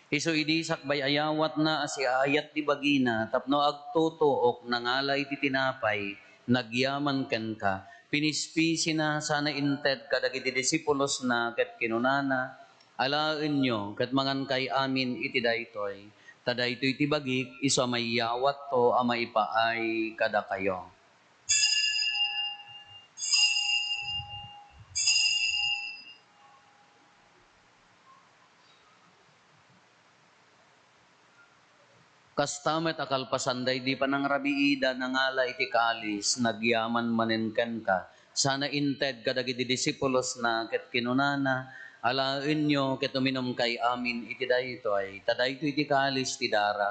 B: Iso idi sakbay ayawat na asi ayat di bagina, tapno agtutuok nangalay ti tinapay, nagyaman ken ka. Pinispisi na sana inted kadagiti disipulos na ket kinunana, alaen nyo ket mangan kay amin iti daytoy. Tadaytoy ti bagik iso mayawat to ama ipaay kada kayo. Kastamet akalpasanday di pa nang rabiida nangala iti kalis, nagyaman manenken ka. Sana inted kadagiti disipulos na ket kinunana, alaen nyo ket uminom kay amin iti daytoy. Tadayto iti kalis ti dara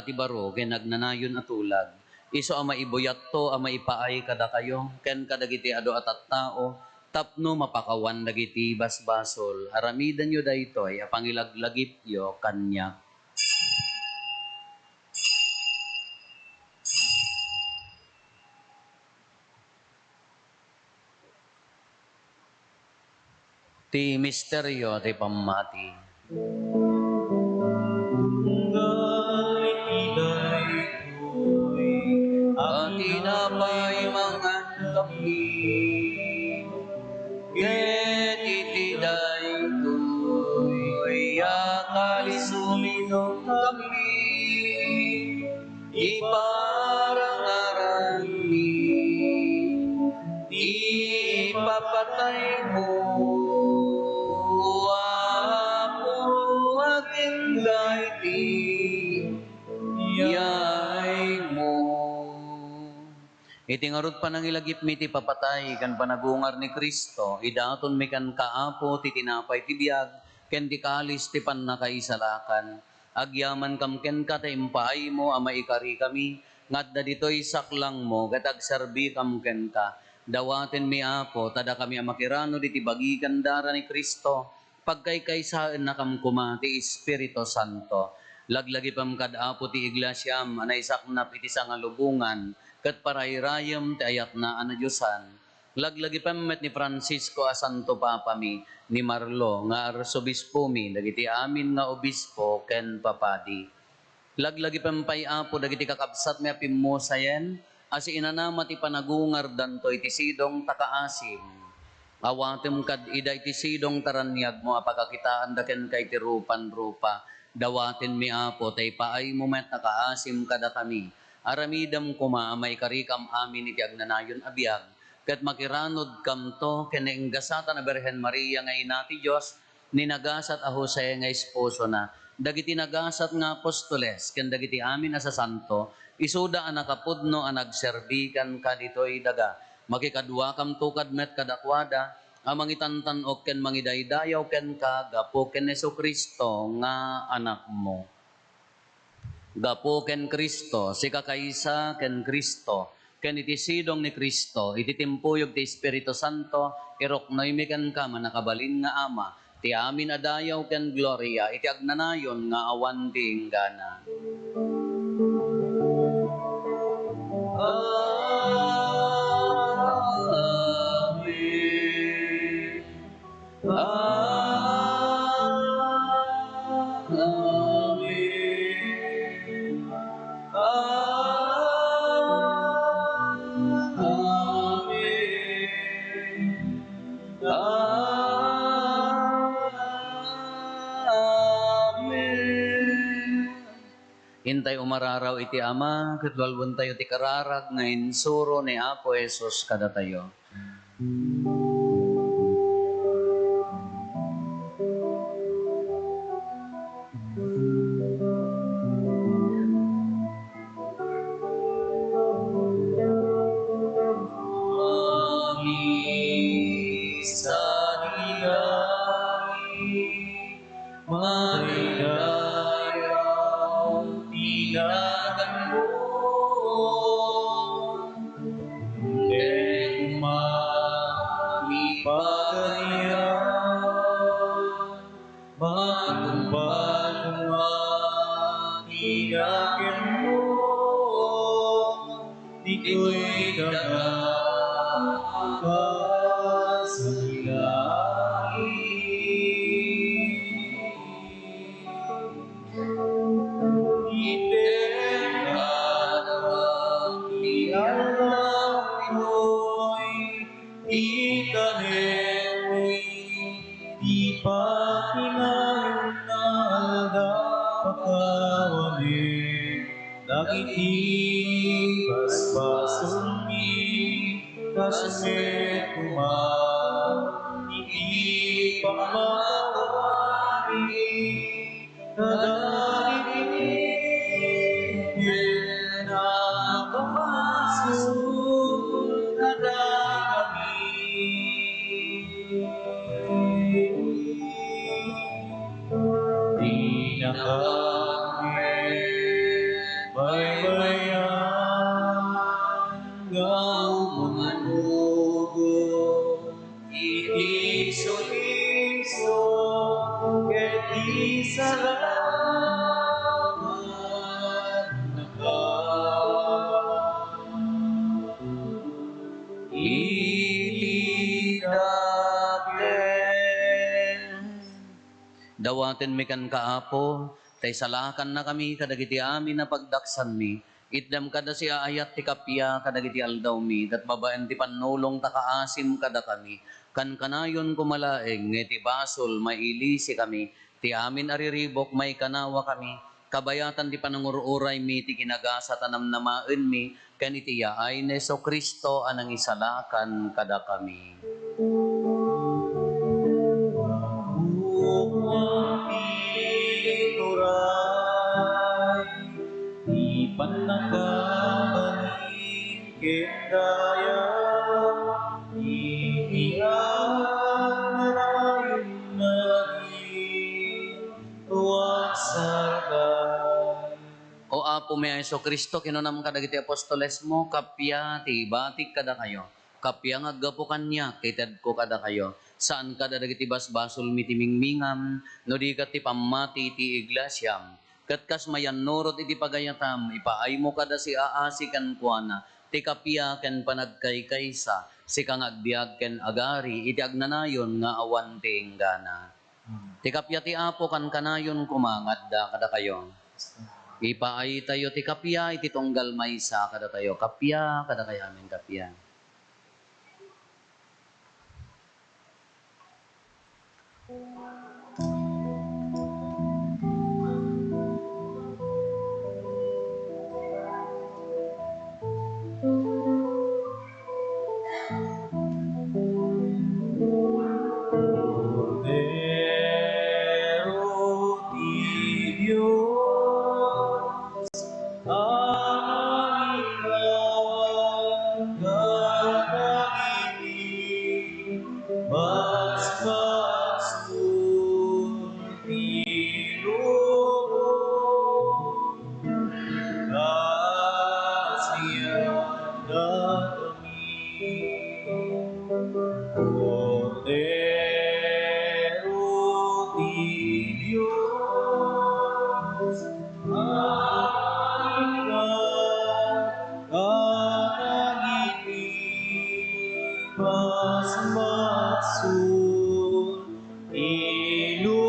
B: ti baro ken nagnanayon atulag. Iso ama ibuyat to ama ipaay kada kayo, ken kadagiti adu atat tao, tapno mapakawan dagiti basbasol. Aramidan yo daytoy apangilaglagip yo kanya. Ti misteryo ti pamati. Ang tinapay mga kami, ket itiday to'y akalis uminom kami, iparangaran ni, ipapatay mo, apo aking dayti, yay mo. Iti ngarot pa nang ilagip mi ti papatay, kan panagungar ni Kristo, idaton mi kan kaapo, ti tinapay ti biyag, ken di kalis ti pannakaisalakan. Agyaman kam ken ka, ta impaay mo, ama ikari kami, ngadda ditoy saklang mo, kat agserbi kam ken ka. Dawaten mi apo, tada kami amakirano, di ti bagikan dara ni Kristo, pagkaykaysaan na kam kuma, ti Espiritu Santo. Laglagi pam kad apo ti iglesyam, anay saknap iti sangalubungan, kat parayrayam ti ayat na anadyosan. Laglagi pamet ni Francisco a Santo Papa mi, ni Marlo nga arsobispo mi, dagiti amin nga obispo ken papadi. Laglagi pampay apo dagiti kakabsat mi apimmosayen, asi inanama ti panagungar danto iti sidong takaasim. Awatem kad ida iti sidong taranyag mo apagakitaan daken kay ti rupan-rupa. Dawaten mi apo tay paay mo met nakaasim kada kami. Aramidam kuma may karikam amin iti agnanayon abiyag. Ket makiranod kam to ken inggasatan a Birhen Maria nga ina ti Dios ni nagasat a Jose nga esposo na. Dagiti nagasat nga apostoles ken dagiti amin a sasanto isuda a nakapudno a nagserbikan kaditoy daga. Makikadwa kam tukad met kadakwada amangitantan ok ken mangidaydayaw ken kagapo ken Jesucristo nga anak mo. Gapo ken Kristo, si kakaysa ken Kristo, ken iti sidong ni Kristo, iti timpuyog ti Espiritu Santo, iroknoy mi ken ka manakabalin nga ama, ti amin adayaw ken gloria, iti agnanayon nga awan ti inggana. Amen. Hintay umararaw iti ama, katwalbon tayo ti kararag, nga insuro ni Apo Jesus kada tayo. Dawaten mi kan kaapo, tay salakan na kami kadagiti amin na pagdaksan mi. Itdam kada si ayat ti kapya kadagiti aldaw mi, dat babaen ti panulong takaasim kada kami. Kan kanayon kumalaeng, ngeti basol mailisi kami, ti amin ariribok may kanawa kami. Kabayatan ti panangururay mi, ti kinagasa tanamnamaen mi, kan iti yaay ni Jesucristo anang isalakan kada kami. Panakabalin kita Apo may Iso Kristo, kinunam ka dagiti apostoles mo, kapya, ti batik kada kayo. Kapya nga gapo kanya, kitad ko kada kayo. Saan kada dagiti basbasol mitimingmingam, no di ka ti pamati ti iglesyam. Katkas mayan nurot iti pagayatam, ipaay mo kada si aasi kan kuana, ti kapya ken panagkaykaysa, si kang agbiag ken agari, iti agnanayon nga awan ti inggana. Ti kapya ti Apo kan kanayon kumangadda kada kayo. Ipaay tayo ti kapya, iti tunggal maysa kada tayo. Kapya, kada kayo amin kapya.
C: Cordero di Dios, amang ikaw nagagibig, mas magsultilo kasiyan na kami. Cordero di Dios, ikaw kanagibig, mas magsultilo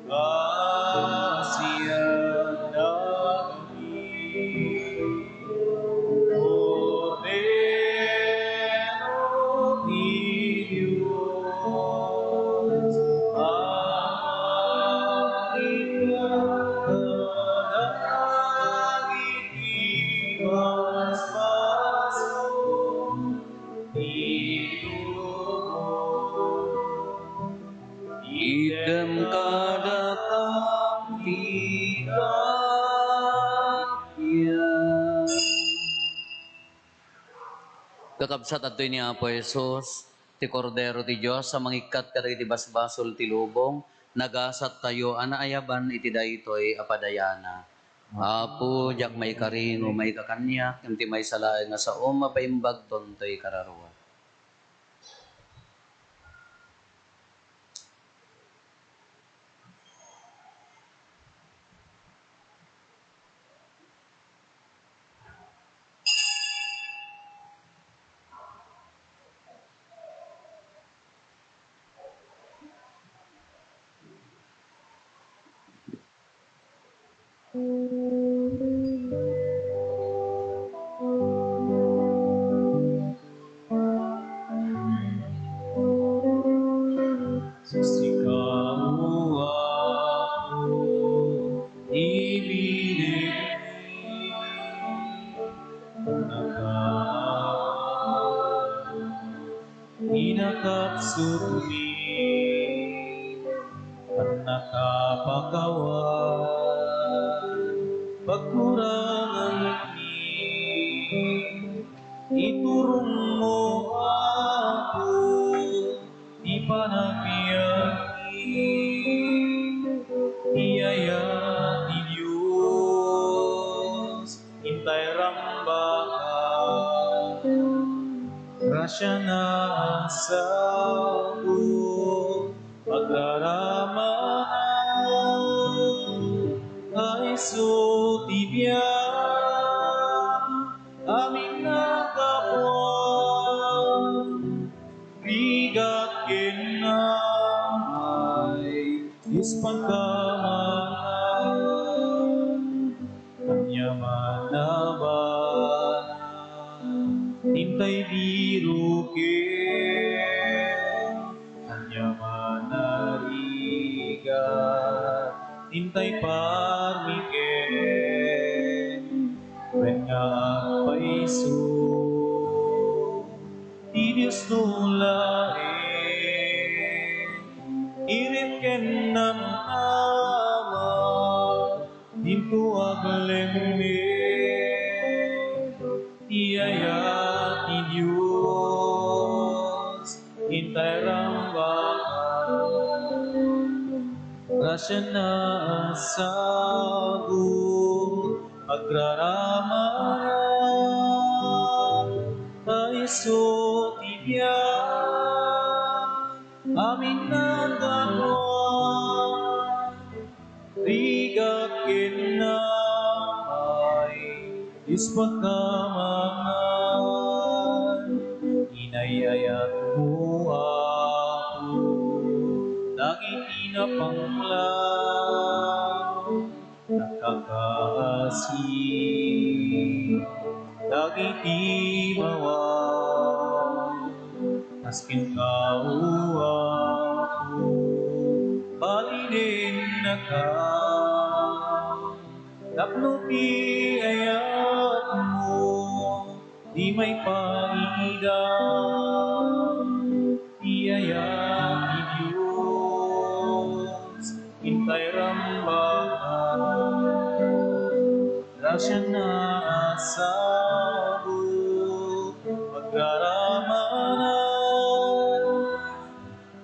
C: kasiyan na kami. Cordero di Dios, amang ikaw nagiging mas
B: Idem kada kapya. Kakabsat atoy ni Apo Jesus, ti Kordero ti Diyos, sa mangikat kada iti basbasol ti lubong, nagasat tayo, anaayaban iti daytoy apadayana. Apo, jak may karingo, may kakanyak, iti may salain nga sa mapaimbag tontoy kararuwa.
C: Sisigaw ako, ibigay inakapsutumi at nakapakawan pagkurangan ni iturong mo ako ipanagbiagi iyaya ni Diyos intay rambakan grasya na ang sabo paglaraman ay sutibya amin na kapwa bigat kinamay ispangkamanan kanya manabanan tintay birukin kanya manarigat tintay parmiken ren nga paiso ti Diyos nulain irit ken namnama dinto aglemme iyaya ti Diyos intay rambakan grasya na asago, agraramanan, tayo tibiyan, amin na danuan, rigak kinamay, Diyos pagkamangan, inayayat mo ako, langit inapanglaw, nakakaasing, langit ibawaw, askin kauwa ko, balinin na ka, tapnuti ayat mo, di may paigang, iyayat ni Diyos, hintay rambakan, grasya na asago, pagkaramanan,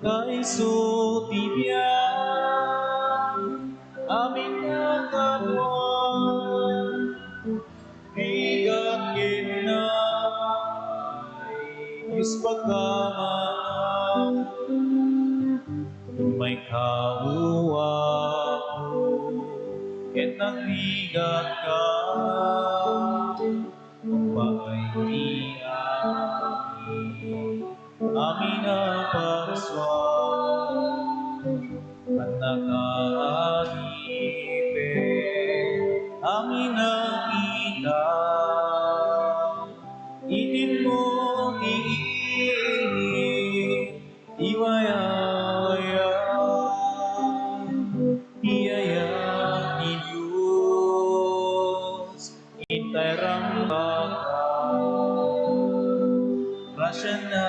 C: kaiso tibiyan, amin na kanuan, bigat kinamay, Diyos pagkamangan, may kauwa ko, ket nagbigat ka, paay amin na parswan, at nakaagipin, amin ang itaw, itin mo tiingin, iwaya-waya, iyayat ni Diyos, hintay rambakan, grasya na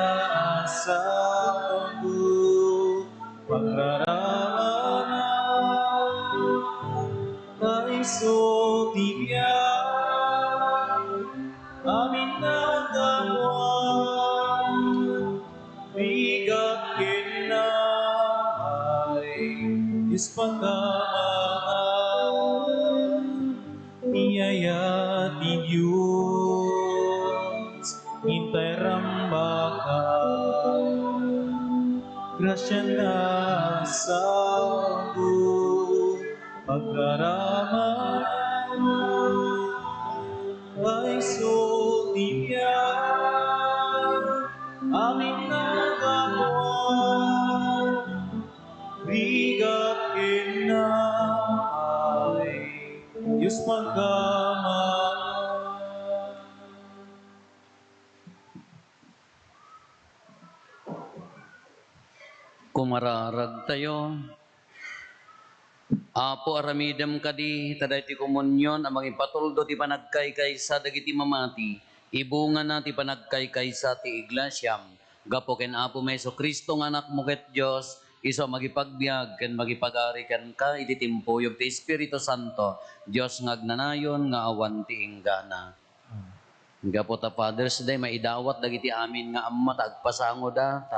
C: asago, pagraramanan, kaiso tibiyan, amin na damuan, bigat kinamay, Diyos pagkamangan, iyayat ni Diyos, hintay rambakan, grasya na asago, pagkaramanan, kaiso tibiyan, amin na damuan, bigat kinamay, Diyos pagkamangan.
B: Kumararag tayo. Apo aramidem kadi, taday ti komunyon, amang ipatuldo ti panagkaykaysa dagiti mamati, ibunga na ti panagkaykaysa ti iglesyam, gapo ken Apo Meso Kristo nga anak mo ket Diyos, iso magipagbiag ken magipagari ken ka, iti timpuyog ti Espiritu Santo, Diyos ngagnanayon nga awan ti inggana. Gapo ta Father's Day, maidawat dagiti amin nga amma, tagpasango da,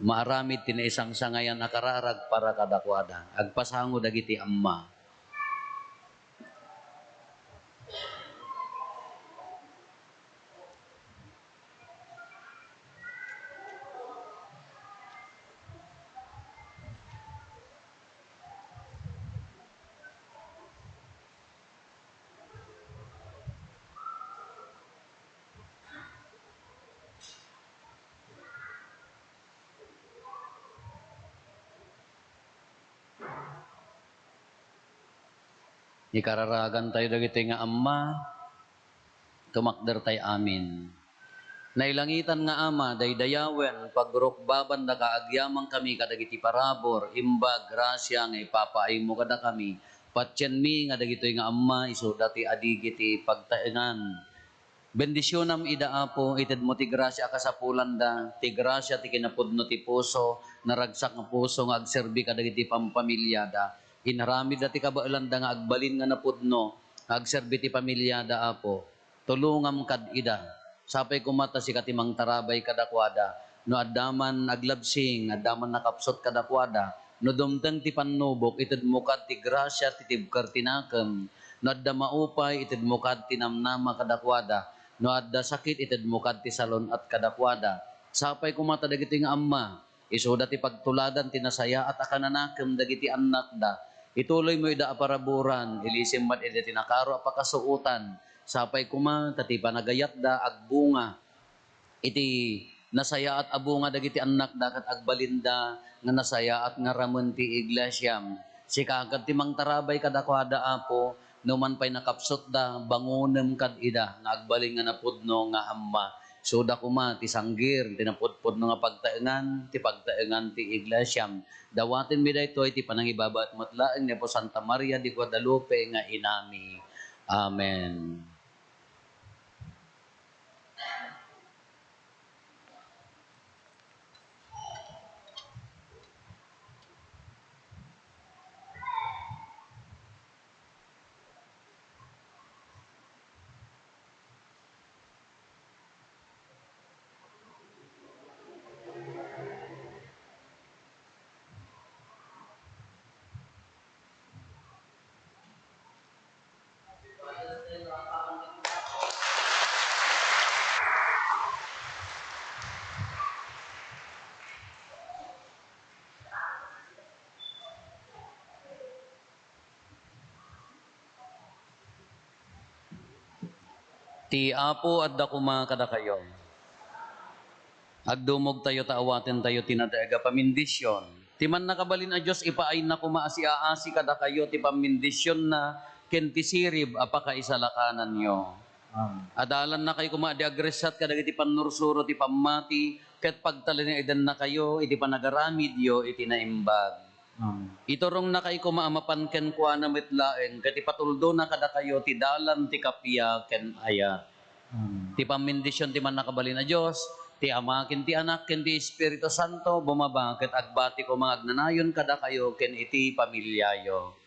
B: maaramid tinaisang sangayan akararag para kadakwada. Agpasango dagiti amma. Ikararagan tayo dagiti nga amma, tumakder tayo amin. Nailangitan nga ama, daydayawen, pagrukbaban da kaagyamang kami kadagiti parabor, imbag, grasya nga ipapaay mo kada kami, patyan mi nga dagitoy nga amma, iso dati adigiti pagtaenan. Bendisyonam ida apo, ited mo ti grasya kasapulan da, ti grasya ti kinapudno ti puso, naragsak nga puso nga agserbi kadagiti pampamilya da, inaramid dati kabailan da nga agbalin nga napudno, agserbi ti pamilya da apo, tulungam kad ida, sapay kumata si katimang tarabay kadakwada, no addaman aglabsing, addaman nakapsot kadakwada, no dumteng ti pannubok, ited mukad ti grasya, ti tibkar tinakam, no adda maupay, ited mukad ti namnama kadakwada, no adda sakit, ited mukad ti salon at kadakwada. Sapay kumata dagiti nga amma, isuda ti pagtuladan ti nasaya at akananakam dagiti anak da. Ituloy mo ida aparaburan, ilisim mat ida tinakaro apakasuutan, sapay kuma, tati panagayat da, agbunga, iti nasaya at abunga dagiti anak da kat agbalinda nga nasaya at nga ramon ti iglesyam. Si kagad ti mangtarabay kadakwada apo, numan pa'y nakapsot da, bangunem kad ida, nga agbaling nga napudno nga amma. Suda kuma ti sanggir, ti napudpudno nga pagtaengan, ti pagtaengan ti iglesyam. Dawatin mi daytoy ti panangibaba at matlaeng ni po Santa Maria di Guadalupe nga inami. Amen. Ti apo at dakuma kada kayo. Agdumog tayo taawaten tayo tinadaga pamindisyon. Ti man nakabalin a Diyos ipaay na kumaasi aasi kada kayo ti pamindisyon na kenti sirib apakaisalakanan nyo. Adalan na kayo kuma di agresat kada iti panursuro ti pamati ket pagtalin edan na kayo iti panagaramidyo iti naimbag. Iturong na kayo kumaamapan ken kuana metlaeng ket ipatuldo na kada kayo ti dalan ti kapya ken ayat. Ti pamindisyon ti man nakabalin na Diyos, ti Ama ken ti Anak ken ti Espiritu Santo bumaba ket agbati ko mga agnanayon kada kayo ken iti pamilyayo.